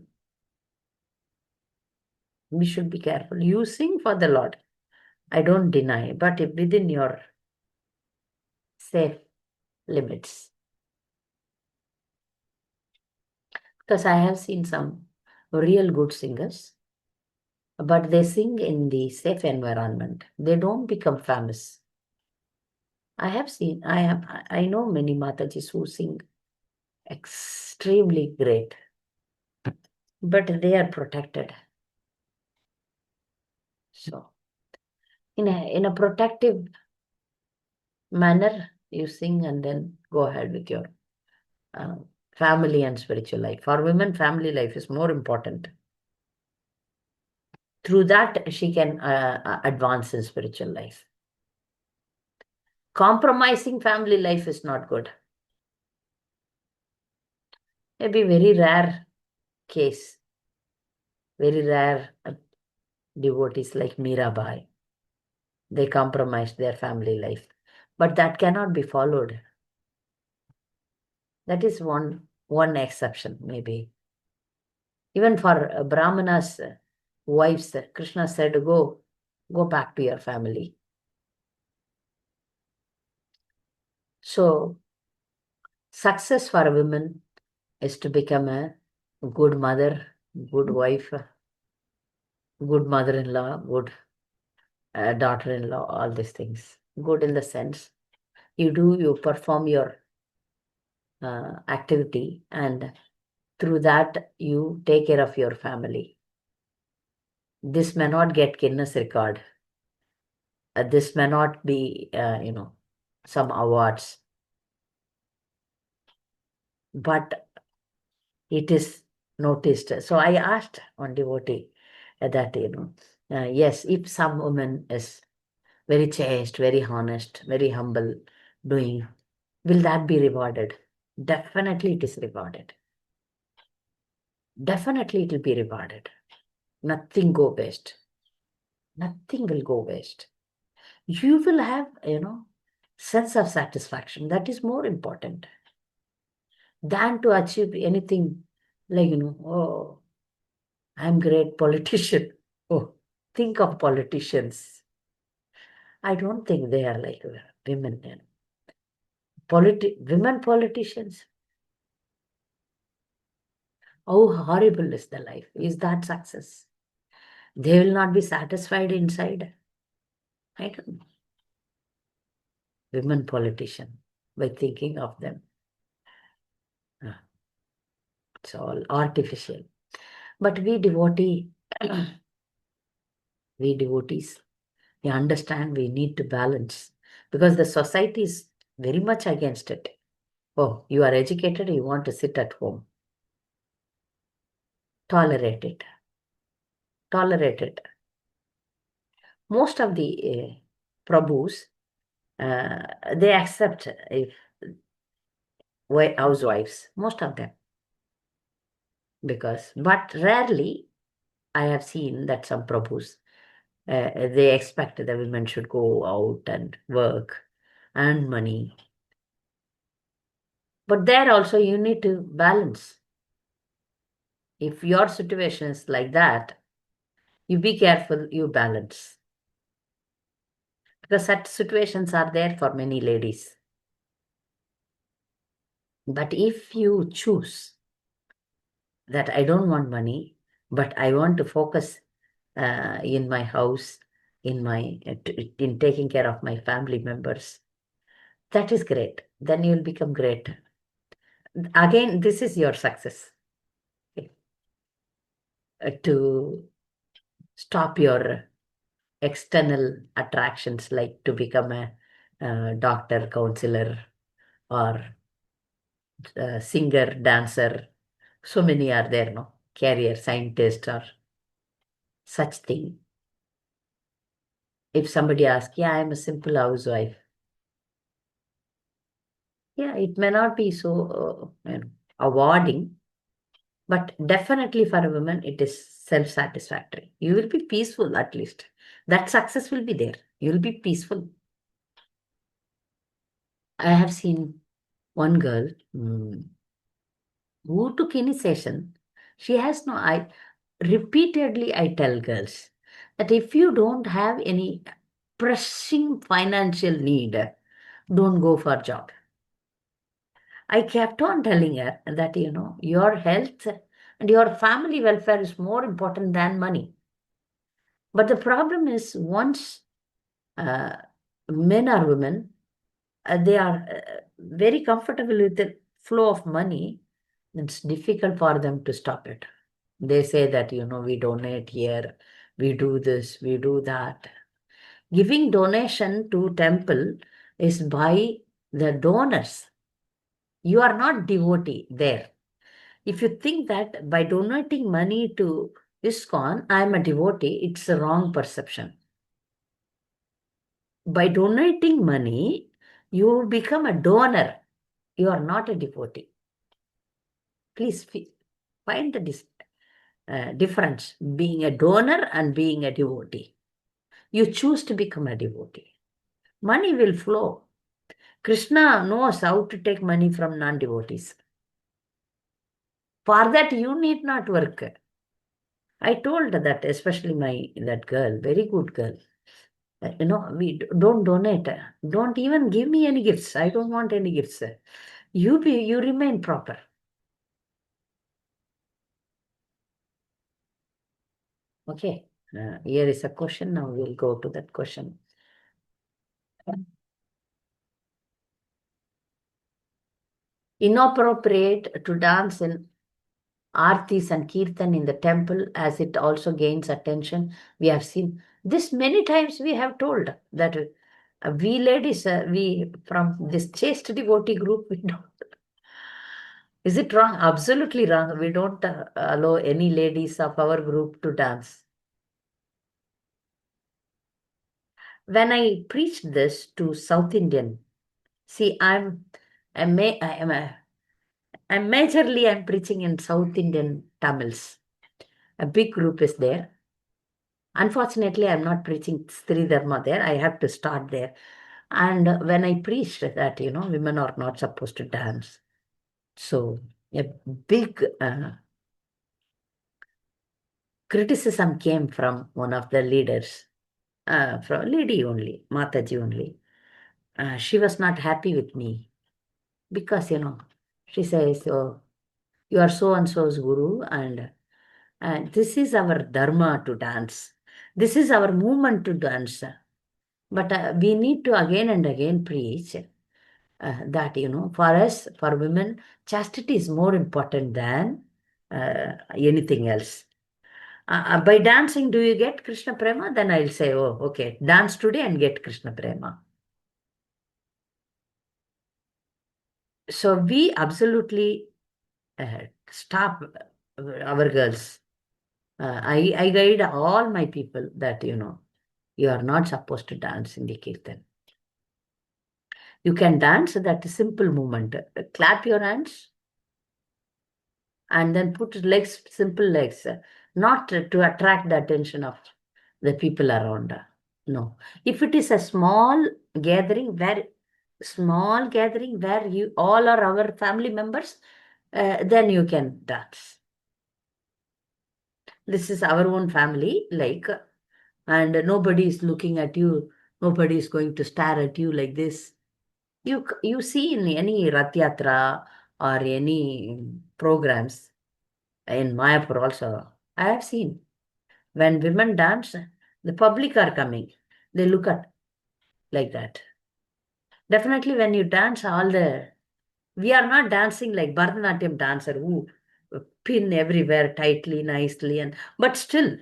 S1: We should be careful. You sing for the Lord. I don't deny, but if within your safe limits. Because I have seen some real good singers, but they sing in the safe environment. They don't become famous. I know many Matajis who sing extremely great, but they are protected. So, in a protective manner, you sing and then go ahead with your family and spiritual life. For women, family life is more important. Through that, she can advance in spiritual life. Compromising family life is not good. Maybe very rare case, very rare devotees like Mirabai. They compromised their family life. But that cannot be followed. That is one exception, maybe. Even for Brahmanas' wives, Krishna said, go back to your family. So, success for a woman is to become a good mother, good wife, good mother-in-law, good daughter-in-law, all these things. Good in the sense you perform your activity, and through that you take care of your family. This may not get Guinness record. This may not be, some awards, but it is noticed. So I asked one devotee that, yes, if some woman is very chaste, very honest, very humble, doing, will that be rewarded? Definitely it is rewarded. Definitely it will be rewarded. Nothing go waste. Nothing will go waste. You will have, sense of satisfaction. That is more important than to achieve anything like, oh, I'm great politician. Oh, think of politicians. I don't think they are like women. Women politicians. How horrible is the life? Is that success? They will not be satisfied inside. I don't know. Women politician, by thinking of them. It's all artificial. But we devotees, we understand we need to balance because the society is very much against it. Oh, you are educated, you want to sit at home. Tolerate it. Tolerate it. Most of the Prabhus, they accept if housewives, most of them. But rarely I have seen that some Prabhus, they expect the women should go out and work, earn money. But there also you need to balance. If your situation is like that, you be careful, you balance. Because such situations are there for many ladies. But if you choose that I don't want money, but I want to focus in my house, in taking care of my family members, that is great. Then you'll become great. Again, this is your success. Okay. To stop your external attractions, like to become a doctor, counselor, or singer, dancer. So many are there, no? Career, scientist, or such thing. If somebody asks, yeah, I'm a simple housewife. Yeah, it may not be so awarding, but definitely for a woman, it is self-satisfactory. You will be peaceful at least. That success will be there. You will be peaceful. I have seen one girl who took initiation. She has no, repeatedly I tell girls that if you don't have any pressing financial need, don't go for job. I kept on telling her that, your health and your family welfare is more important than money. But the problem is once uh, men or women, they are very comfortable with the flow of money, it's difficult for them to stop it. They say that, we donate here, we do this, we do that. Giving donation to temple is by the donors. You are not devotee there. If you think that by donating money to ISKCON, I am a devotee, it's a wrong perception. By donating money, you become a donor. You are not a devotee. Please find the difference being a donor and being a devotee. You choose to become a devotee. Money will flow. Krishna knows how to take money from non-devotees. For that, you need not work. I told that, especially that girl, very good girl. We don't donate. Don't even give me any gifts. I don't want any gifts. You remain proper. Okay. Here is a question. Now we'll go to that question. Inappropriate to dance in artis and kirtan in the temple as it also gains attention. We have seen this many times. We have told that we ladies, we from this chaste devotee group, we don't. Is it wrong? Absolutely wrong. We don't allow any ladies of our group to dance. When I preached this to South Indian, see, I'm majorly I'm preaching in South Indian Tamils. A big group is there. Unfortunately, I'm not preaching stri dharma there. I have to start there. And when I preached that, women are not supposed to dance. So a big criticism came from one of the leaders, from a lady only, Mataji only. She was not happy with me because, she says, oh, you are so and so's guru, and this is our dharma to dance. This is our movement to dance. But we need to again and again preach that, for us, for women, chastity is more important than anything else. By dancing, do you get Krishna Prema? Then I'll say, oh, okay, dance today and get Krishna Prema. So we absolutely stop our girls. I guide all my people that, you are not supposed to dance in the kirtan. You can dance that simple movement. Clap your hands and then put legs, simple legs, not to attract the attention of the people around. No. If it is a gathering where you all are our family members, then you can dance. This is our own family, and nobody is looking at you. Nobody is going to stare at you like this. You see in any Rath Yatra or any programs in Mayapur also, I have seen when women dance, the public are coming. They look at like that. Definitely when you dance, we are not dancing like Bharatanatyam dancer who pin everywhere tightly, nicely, but still,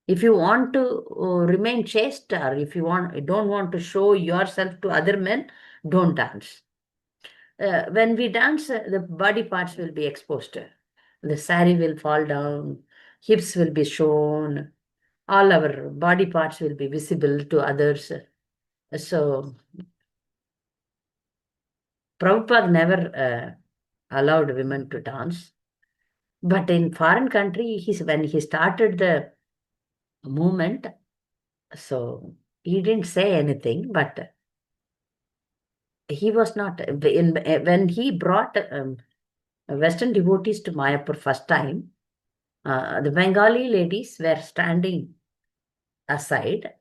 S1: if you want to remain chaste, or if you don't want to show yourself to other men, don't dance. When we dance, the body parts will be exposed. The sari will fall down, hips will be shown, all our body parts will be visible to others. So Prabhupada never allowed women to dance. But in foreign country, when he started the movement, so he didn't say anything, but he was not, when he brought Western devotees to Mayapur first time, the Bengali ladies were standing aside.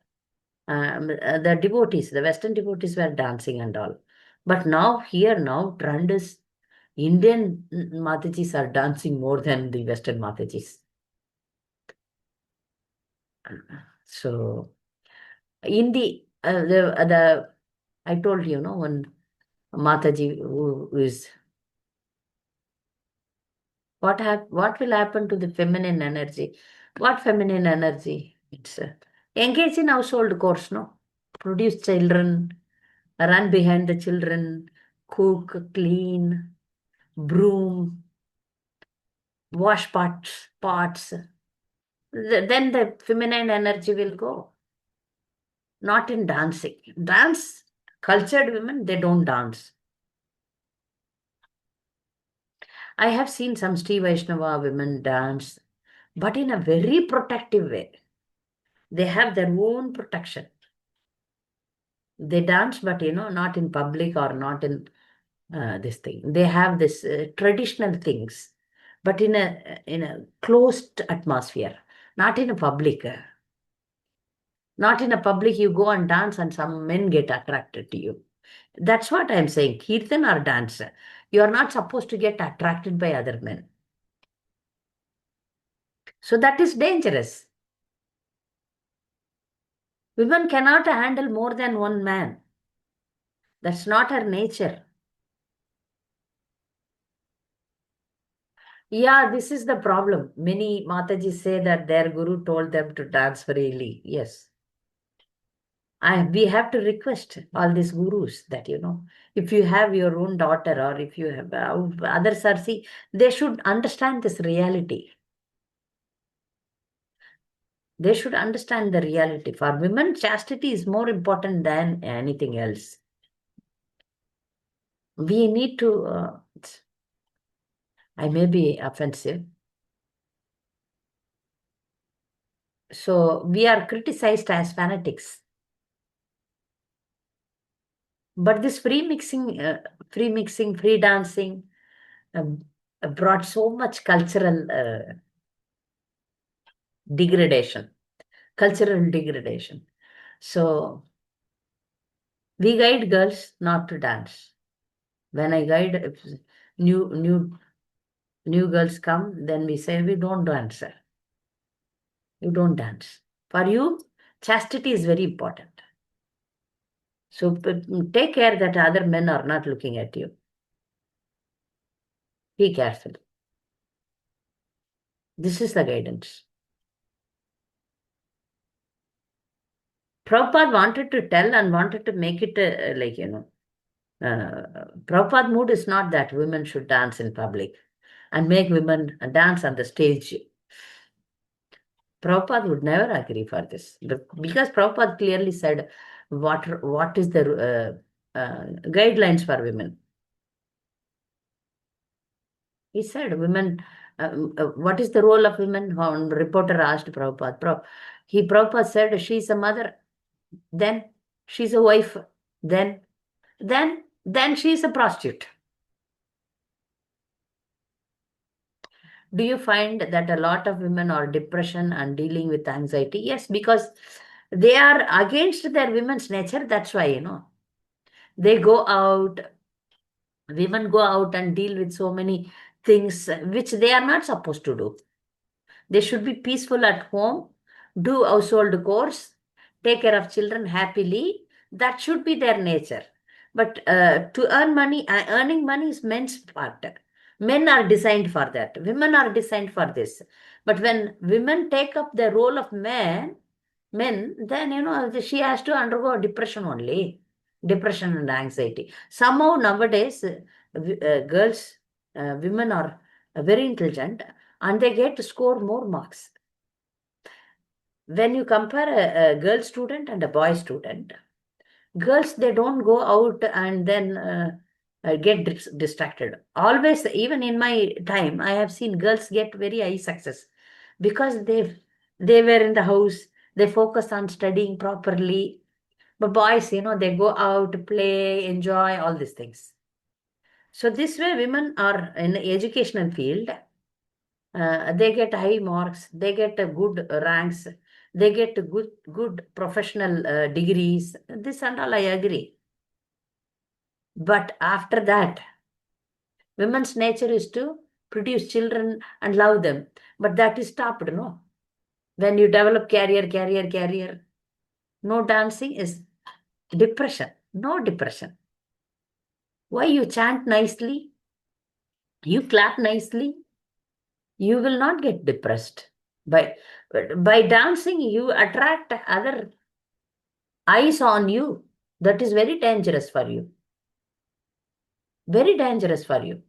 S1: The devotees, the Western devotees were dancing and all. But now trend is Indian Matajis are dancing more than the Western Matajis. So in the I told you, one Mataji who is what will happen to the feminine energy? What feminine energy? It's engage in household chores, no? Produce children, run behind the children, cook, clean, broom, wash pots. Then the feminine energy will go. Not in dancing. Dance, cultured women, they don't dance. I have seen some Sri Vaishnava women dance, but in a very protective way. They have their own protection. They dance, but not in public or not in this thing. They have this traditional things, but in a closed atmosphere, not in a public. Not in a public, you go and dance and some men get attracted to you. That's what I'm saying. Kirtan or dance. You are not supposed to get attracted by other men. So that is dangerous. Women cannot handle more than one man. That's not her nature. Yeah, this is the problem. Many Matajis say that their guru told them to dance freely. Yes. We have to request all these gurus that, if you have your own daughter or if you have others are, see, they should understand this reality. They should understand the reality. For women, chastity is more important than anything else. We need to, I may be offensive. So we are criticized as fanatics. But this free mixing, free dancing brought so much degradation, cultural degradation. So we guide girls not to dance. When I guide, if new girls come, then we say, we don't dance. You don't dance. For you, chastity is very important. So take care that other men are not looking at you. Be careful. This is the guidance. Prabhupada wanted to tell and wanted to make it Prabhupada mood is not that women should dance in public and make women dance on the stage. Prabhupada would never agree for this because Prabhupada clearly said what is the guidelines for women. He said, women, what is the role of women? One reporter asked Prabhupada. Prabhupada said, she's a mother, then she's a wife, then she's a prostitute. Do you find that a lot of women are depression and dealing with anxiety? Yes, because they are against their women's nature. That's why, they go out, women go out and deal with so many things which they are not supposed to do. They should be peaceful at home, do household chores, take care of children happily. That should be their nature. But to earn money, earning money is men's part. Men are designed for that. Women are designed for this. But when women take up the role of men, then she has to undergo depression only, depression and anxiety. Somehow nowadays, girls, women are very intelligent and they get to score more marks. when you compare a girl student and a boy student, girls, they don't go out and then get distracted. Always, even in my time, I have seen girls get very high success because they were in the house, they focus on studying properly. But boys, they go out, play, enjoy all these things. So this way, women are in the educational field. They get high marks, they get good ranks, they get good professional degrees. This and all I agree. But after that, women's nature is to produce children and love them. But that is stopped, no? When you develop career, no dancing is depression. No depression. Why you chant nicely? You clap nicely? You will not get depressed. By dancing, you attract other eyes on you. That is very dangerous for you. Very dangerous for you.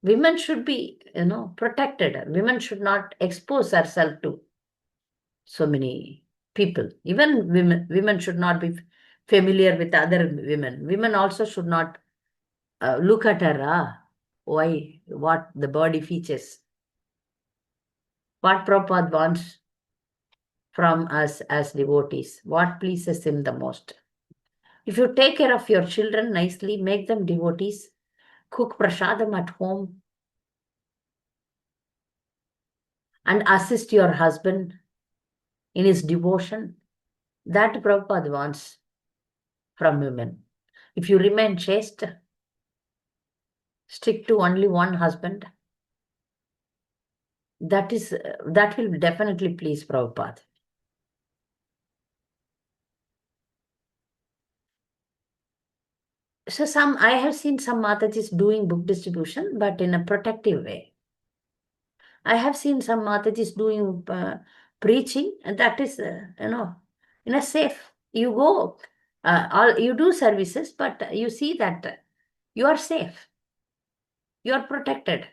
S1: Women should be, protected. Women should not expose herself to so many people. Even women should not be familiar with other women. Women also should not look at her. Why? What the body features? What Prabhupada wants from us as devotees? What pleases him the most? If you take care of your children nicely, make them devotees, cook prasadam at home, and assist your husband in his devotion, that Prabhupada wants from women. If you remain chaste, stick to only one husband, that will definitely please Prabhupada. So I have seen some Matajis doing book distribution, but in a protective way. I have seen some Matajis doing preaching, and that is, in a safe. You go, you do services, but you see that you are safe. You are protected.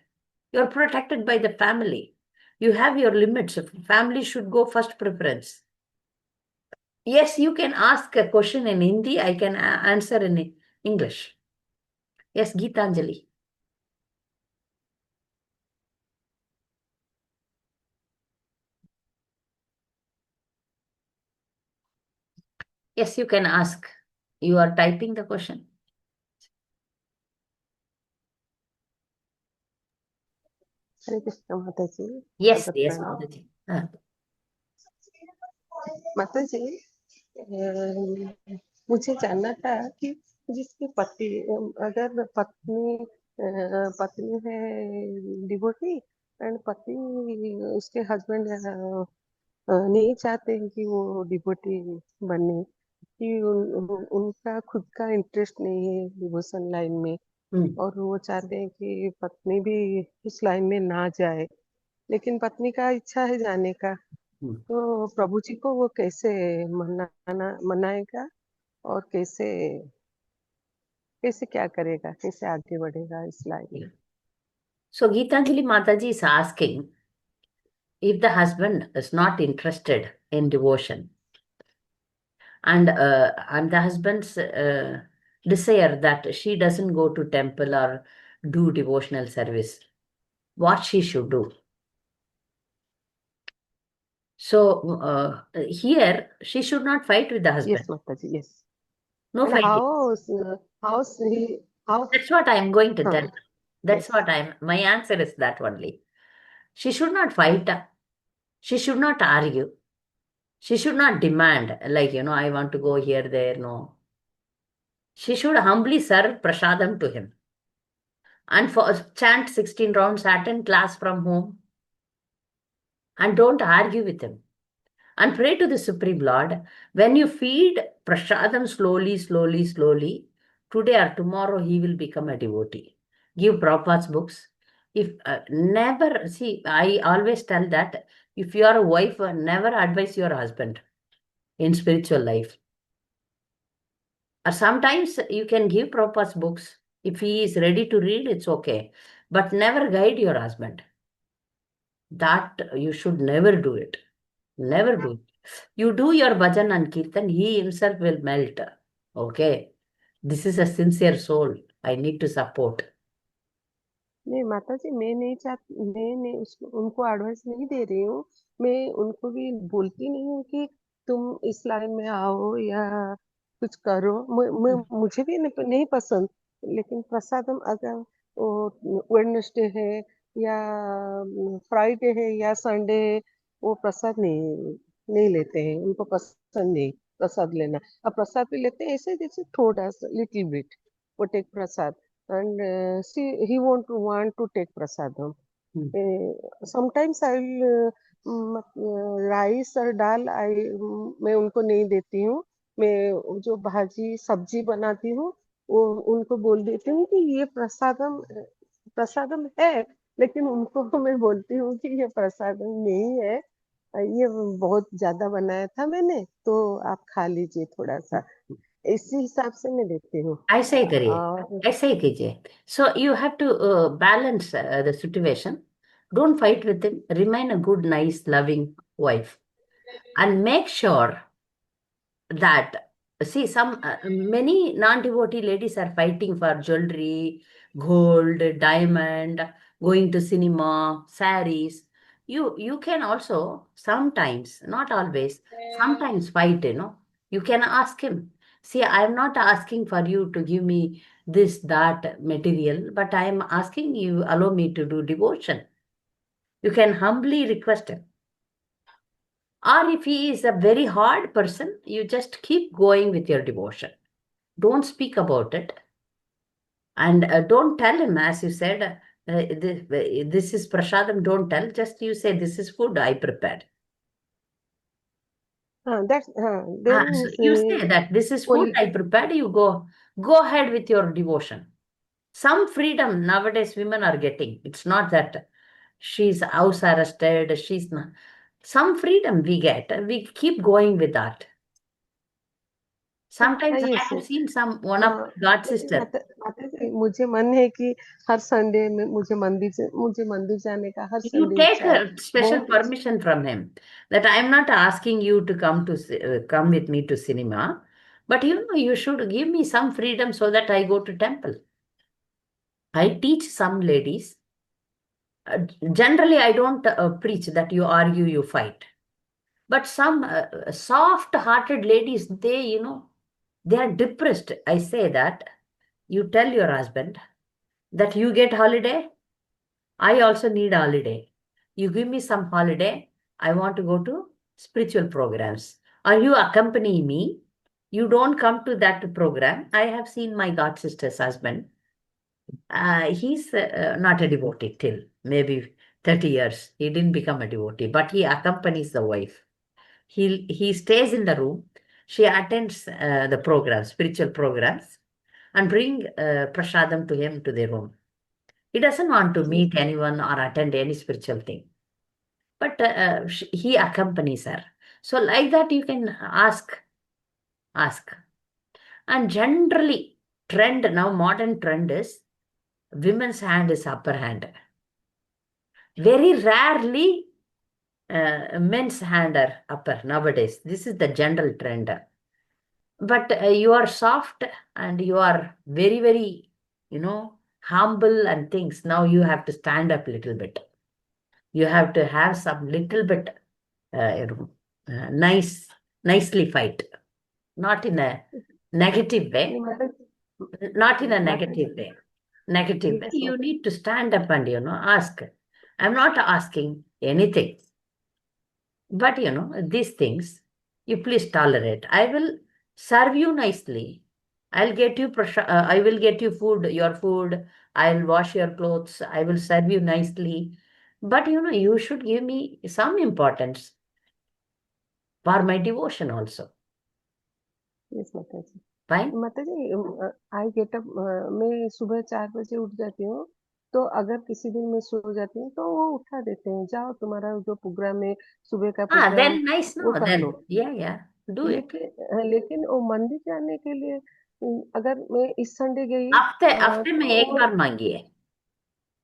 S1: You are protected by the family. You have your limits. Family should go first preference. Yes, you can ask a question in Hindi. I can answer in English. Yes, Geetanjali. Yes, you can ask. You are typing the question.
S4: हरे कृष्ण माता जी।
S1: Yes,
S4: Dutt
S1: yes,
S4: प्रणाम।
S1: Mataji.
S4: माता जी, मुझे जानना था कि जिसके पति, अगर पत्नी है डिवोटी एंड पति, उसके हस्बैंड नहीं चाहते हैं कि वो डिवोटी बने, कि उनका खुद का इंटरेस्ट नहीं है डिवोशन लाइन में, और वो चाहते हैं कि पत्नी भी उस लाइन में ना जाए, लेकिन पत्नी का इच्छा है जाने का, तो प्रभु जी को वो कैसे मनाएगा और कैसे कैसे क्या करेगा, कैसे आगे बढ़ेगा इस लाइन में?
S1: So Geetanjali Mataji is asking if the husband is not interested in devotion and the husband's desire that she doesn't go to temple or do devotional service, what she should do. So here she should not fight with the husband.
S4: Yes, Mataji, yes.
S1: No
S4: And
S1: fighting.
S4: how
S1: That's what I am going to tell. That's
S4: yes.
S1: what my answer is that only. She should not fight. She should not argue. She should not demand, like, I want to go here, there. No. She should humbly serve prasadam to him. And chant 16 rounds, attend class from home. And don't argue with him. And pray to the Supreme Lord. When you feed prasadam slowly, today or tomorrow, he will become a devotee. Give Prabhupada's books. If never, see, I always tell that if you are a wife, never advise your husband in spiritual life. Or sometimes you can give Prabhupada's books. If he is ready to read, it's okay. But never guide your husband. That you should never do it. Never do. You do your bhajan and kirtan, he himself will melt. Okay. This is a sincere soul. I need to support.
S4: नहीं माता जी, मैं नहीं उनको advice नहीं दे रही हूँ। मैं उनको भी बोलती नहीं हूँ कि तुम इस लाइन में आओ या कुछ करो। मुझे भी नहीं पसंद। लेकिन प्रसादम अगर वेडनेसडे है या फ्राइडे है या संडे है, वो प्रसाद नहीं नहीं लेते हैं। उनको पसंद नहीं प्रसाद लेना। अब प्रसाद भी लेते हैं ऐसे जैसे थोड़ा सा लिटिल बिट, वो take prasad. And he won't want to take prasadam.
S1: Hmm.
S4: Sometimes I'll rice और दाल मैं उनको नहीं देती हूँ। मैं जो भाजी सब्जी बनाती हूँ वो उनको बोल देती हूँ कि ये प्रसादम प्रसादम है। लेकिन उनको मैं बोलती हूँ कि ये प्रसादम नहीं है, ये बहुत ज्यादा बनाया था मैंने, तो आप खा लीजिए थोड़ा सा। इसी हिसाब से मैं देती हूँ।
S1: ऐसे ही करिए,
S4: और
S1: ऐसे ही कीजिए. So you have to balance the situation. Don't fight with him. Remain a good, nice, loving wife. And make sure that, see, some many non-devotee ladies are fighting for jewelry, gold, diamond, going to cinema, saris. You can also sometimes, not always, sometimes fight, you can ask him, see, I'm not asking for you to give me this that material, but I'm asking you allow me to do devotion. You can humbly request him. Or if he is a very hard person, you just keep going with your devotion. Don't speak about it. And don't tell him, as you said, this is prasadam, don't tell. Just you say, this is food I prepared.
S4: then
S1: So you say that this is food
S4: only
S1: I prepared, you go ahead with your devotion. Some freedom nowadays women are getting. It's not that she's house arrested, she's not. Some freedom we get, we keep going with that. Sometimes I
S4: yes
S1: have
S4: yes
S1: seen one of
S4: हाँ,
S1: God
S4: लेकिन
S1: sister.
S4: माता जी, मुझे मन है कि हर Sunday में मुझे मंदिर जाने का हर
S1: You
S4: संडे
S1: take
S4: इच्छा है।
S1: a special
S4: बहुत इच्छा।
S1: permission from him that I am not asking you to come with me to cinema, but you should give me some freedom so that I go to temple. I teach some ladies. Generally, I don't preach that you argue, you fight. But some soft-hearted ladies, they are depressed. I say that you tell your husband that you get holiday, I also need holiday. You give me some holiday. I want to go to spiritual programs. Or you accompany me. You don't come to that program. I have seen my god sister's husband. He's not a devotee till maybe 30 years. He didn't become a devotee, but he accompanies the wife. He stays in the room. She attends the programs, spiritual programs, and bring prasadam to him to the room. He doesn't want to meet anyone or attend any spiritual thing, but he accompanies her. So like that, you can ask. And generally, trend now, modern trend is women's hand is upper hand. Very rarely, men's hand are upper nowadays. This is the general trend. But you are soft and you are very, very, humble and things. Now you have to stand up a little bit. You have to have some little bit nice, nicely fight, not in a negative way,
S4: माता
S1: not in a
S4: माता
S1: negative way. Negative way.
S4: yes
S1: You
S4: माता
S1: need to stand up and, ask. I'm not asking anything, but, these things, you please tolerate. I will serve you nicely. I will get you food, your food. I'll wash your clothes. I will serve you nicely. But, you should give me some importance for my devotion also.
S4: yes माता जी।
S1: Fine?
S4: माता जी, I get up, मैं सुबह 4 बजे उठ जाती हूँ। तो अगर किसी दिन मैं सो जाती हूँ तो वो उठा देते हैं, जाओ तुम्हारा जो प्रोग्राम है, सुबह का प्रोग्राम,
S1: Then nice,
S4: वो
S1: no?
S4: कर लो।
S1: Then, yeah, yeah. Do it.
S4: लेकिन वो मंदिर जाने के लिए, अगर मैं इस संडे गई
S1: हफ्ते हफ्ते में एक
S4: तो
S1: बार मांगिए.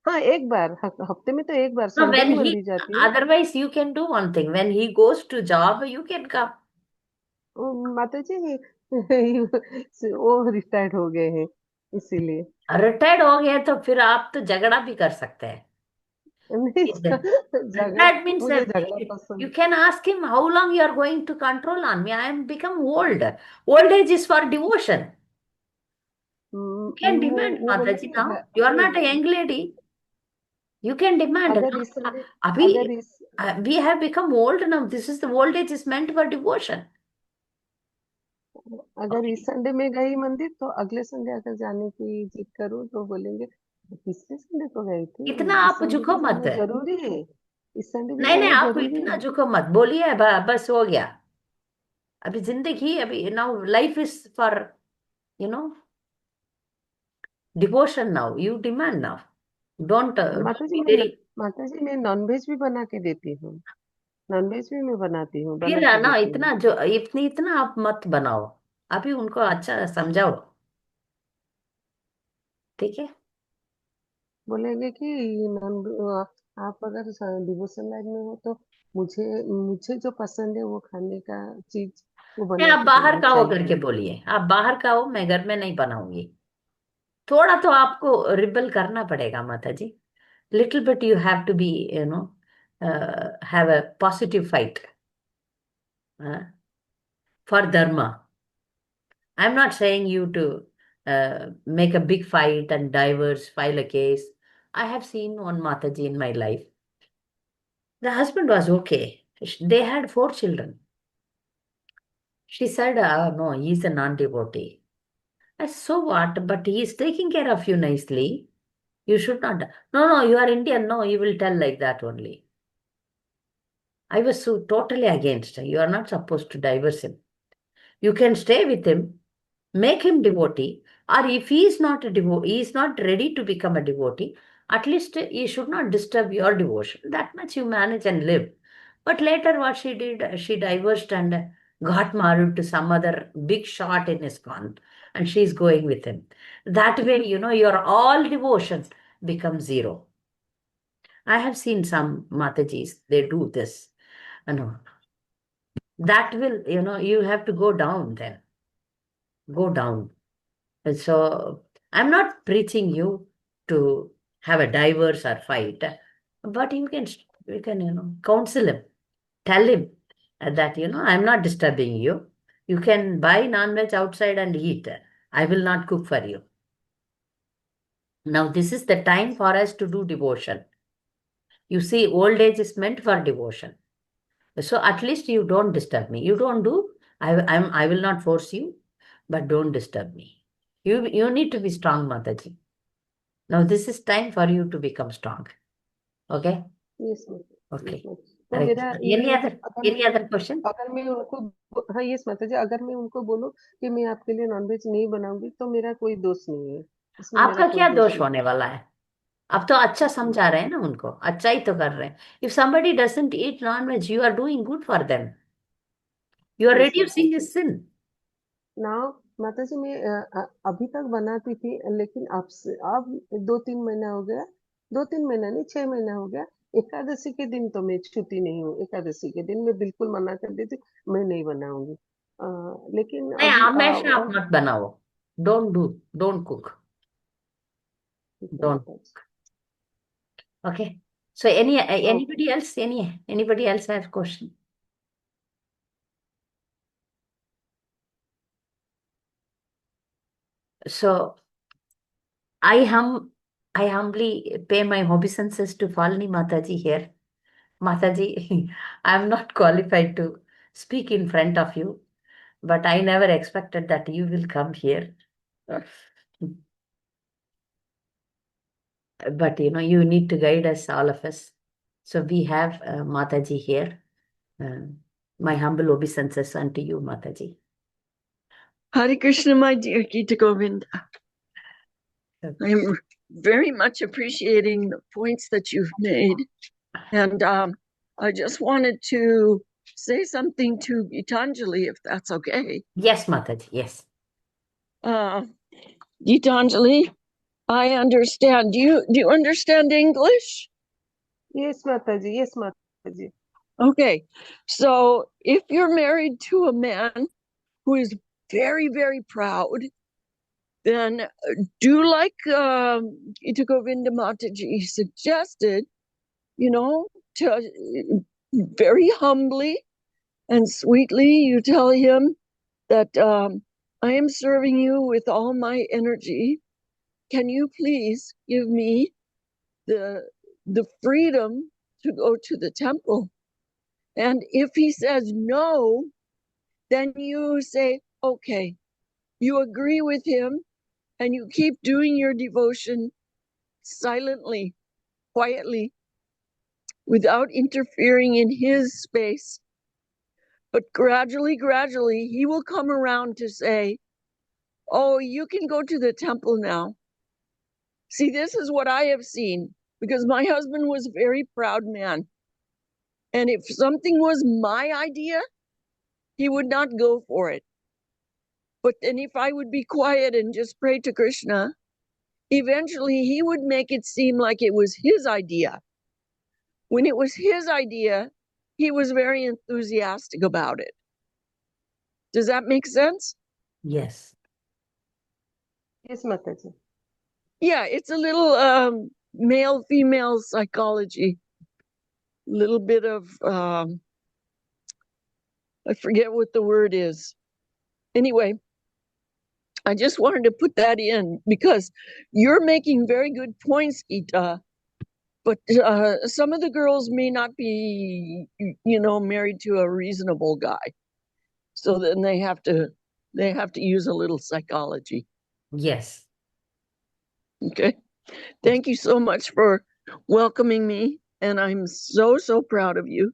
S4: हाँ, एक बार हफ्ते में तो एक बार
S1: No,
S4: संडे
S1: when
S4: को
S1: he,
S4: मंदिर जाती हूँ।
S1: otherwise you can do one thing. When he goes to job, you can come.
S4: माता जी वो रिटायर्ड हो गए हैं इसीलिए।
S1: रिटायर्ड हो गए तो फिर आप तो झगड़ा भी कर सकते हैं.
S4: नहीं, झगड़ा,
S1: Retired means
S4: मुझे
S1: that
S4: झगड़ा
S1: you
S4: पसंद।
S1: can ask him how long you are going to control on me. I am become old. Old age is for devotion. You can demand,
S4: वो बोले
S1: Mataji,
S4: कि
S1: now. You are not a young lady. You can demand.
S4: अगर इस
S1: Now,
S4: Sunday
S1: Abhi,
S4: अगर इस
S1: we have become old now. This is the old age is meant for devotion.
S4: अगर इस
S1: Okay.
S4: Sunday में गई मंदिर तो अगले संडे अगर जाने की जिद करूँ तो बोलेंगे पिछले संडे तो गई
S1: इतना
S4: थी, इस
S1: आप
S4: संडे
S1: झुको
S4: भी
S1: मत.
S4: जाना जरूरी है, इस संडे भी
S1: नहीं नहीं,
S4: जाना
S1: आप
S4: जरूरी
S1: इतना
S4: है।
S1: झुको मत. बोलिए बस हो गया. अभी जिंदगी, अभी now life is for you know devotion. Now you demand. Now don't
S4: माता जी
S1: बी
S4: मैं
S1: वेरी.
S4: माता जी मैं नॉनवेज भी बना के देती हूँ, नॉनवेज भी मैं बनाती हूँ, बना
S1: फिर
S4: के
S1: ना
S4: देती हूँ।
S1: इतना जो इतना आप मत बनाओ. अभी उनको अच्छा समझाओ. ठीक है.
S4: बोलेंगे कि आप अगर डिवोशन लाइन में हो तो मुझे मुझे जो पसंद है वो खाने का चीज वो
S1: नहीं,
S4: बना
S1: आप
S4: के
S1: बाहर
S4: देना
S1: का हो करके
S4: चाहिए।
S1: बोलिए. आप बाहर का हो, मैं घर में नहीं बनाऊंगी. थोड़ा तो आपको रिबल करना पड़ेगा माता जी. Little bit you have to be you know have a positive fight for dharma. I'm not saying you to make a big fight and divorce, file a case. I have seen one Mataji in my life. The husband was okay. They had 4 children. She said, no, he's a non-devotee. I said, so what? But he is taking care of you nicely. You should not. No, no, you are Indian. No, you will tell like that only. I was so totally against. You are not supposed to divorce him. You can stay with him, make him devotee, or if he is not a devotee, he is not ready to become a devotee, at least he should not disturb your devotion. That much you manage and live. But later what she did, she divorced and got married to some other big shot in ISKCON, and she is going with him. That way, your all devotion becomes zero. I have seen some Matajis, they do this. No, that will, you have to go down then. Go down. So I'm not preaching you to have a divorce or fight, but you can counsel him, tell him that I'm not disturbing you. You can buy non-veg outside and eat. I will not cook for you. Now this is the time for us to do devotion. You see, old age is meant for devotion. So at least you don't disturb me. You don't do. I will not force you, but don't disturb me. You need to be strong, Mataji. Now this is time for you to become strong. Okay?
S4: Yes ma'am, yes
S1: Okay.
S4: Ma'am. तो
S1: Hare
S4: मेरा
S1: Krishna.
S4: ये अगर
S1: Any other question?
S4: अगर मैं उनको हाँ yes माता जी, अगर मैं उनको बोलूँ कि मैं आपके लिए नॉनवेज नहीं बनाऊंगी तो मेरा कोई दोष नहीं है, इसमें मेरा
S1: आपका
S4: कोई
S1: क्या
S4: दोष
S1: दोष
S4: नहीं
S1: होने वाला है? अब तो अच्छा
S4: है।
S1: समझा रहे हैं ना उनको. अच्छा ही तो कर रहे हैं. If somebody doesn't eat non-veg, you are doing good for them. You are
S4: yes माता
S1: reducing
S4: जी।
S1: his sin.
S4: नाउ माता जी मैं अभी तक बनाती थी, लेकिन अब से अब 2-3 महीना हो गया, 2-3 महीना नहीं 6 महीना हो गया, एकादशी के दिन तो मैं छूती नहीं हूँ, एकादशी के दिन मैं बिल्कुल मना कर देती हूँ, मैं नहीं बनाऊंगी। लेकिन
S1: नहीं,
S4: अभी
S1: हमेशा आप
S4: और
S1: मत बनाओ. Don't cook.
S4: ठीक है
S1: Don't.
S4: माता जी।
S1: Okay. So
S4: okay.
S1: anybody else? Anybody else has question? So I I humbly pay my obeisances to Falni Mataji here. Mataji, I am not qualified to speak in front of you, but I never expected that you will come here. But you need to guide us, all of us. So we have Mataji here. Uh, my humble obeisances unto you, Mataji.
S5: Hare Krishna, my dear Gita Govinda. I'm very much appreciating the points that you've made. And I just wanted to say something to Gitanjali, if that's okay.
S1: Yes, Mataji, yes.
S5: Gitanjali, I understand. Do you understand English?
S4: Yes, Mataji. Yes, Mataji.
S5: Okay. So if you're married to a man who is very, very proud, then do like Itagovinda Mataji suggested, to very humbly and sweetly, you tell him that I am serving you with all my energy. Can you please give me the freedom to go to the temple? And if he says no, then you say, okay, you agree with him and you keep doing your devotion silently, quietly, without interfering in his space. But gradually, he will come around to say, oh, you can go to the temple now. See, this is what I have seen, because my husband was a very proud man. And if something was my idea, he would not go for it. But then if I would be quiet and just pray to Krishna, eventually he would make it seem like it was his idea. When it was his idea, he was very enthusiastic about it. Does that make sense?
S1: Yes.
S4: Yes, Mataji.
S5: Yeah, it's a little male-female psychology. Little bit of, I forget what the word is. Anyway, I just wanted to put that in because you're making very good points, Gita. But some of the girls may not be, married to a reasonable guy. So then they have to use a little psychology.
S1: Yes.
S5: Okay. Thank you so much for welcoming me. And I'm so, so proud of you.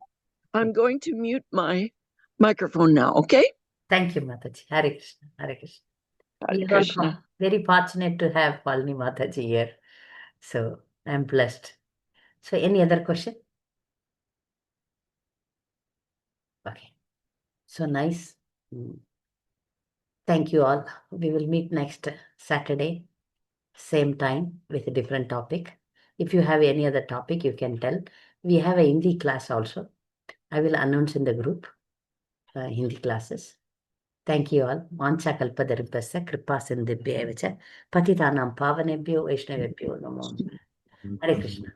S5: I'm going to mute my microphone now. Okay.
S1: Thank you, Mataji. Hare Krishna. Hare Krishna.
S5: Hare
S1: We are all
S5: Krishna.
S1: very fortunate to have Palani Mataji here. So I'm blessed. So any other question? Okay. So nice. Thank you all. We will meet next Saturday, same time with a different topic. If you have any other topic, you can tell. We have a Hindi class also. I will announce in the group, Hindi classes. Thank you all. Mancha kalpadaribhasya kripa sindhibhyev cha patitanam pavanebhyo vaishnavebhyo namo. Hare Krishna.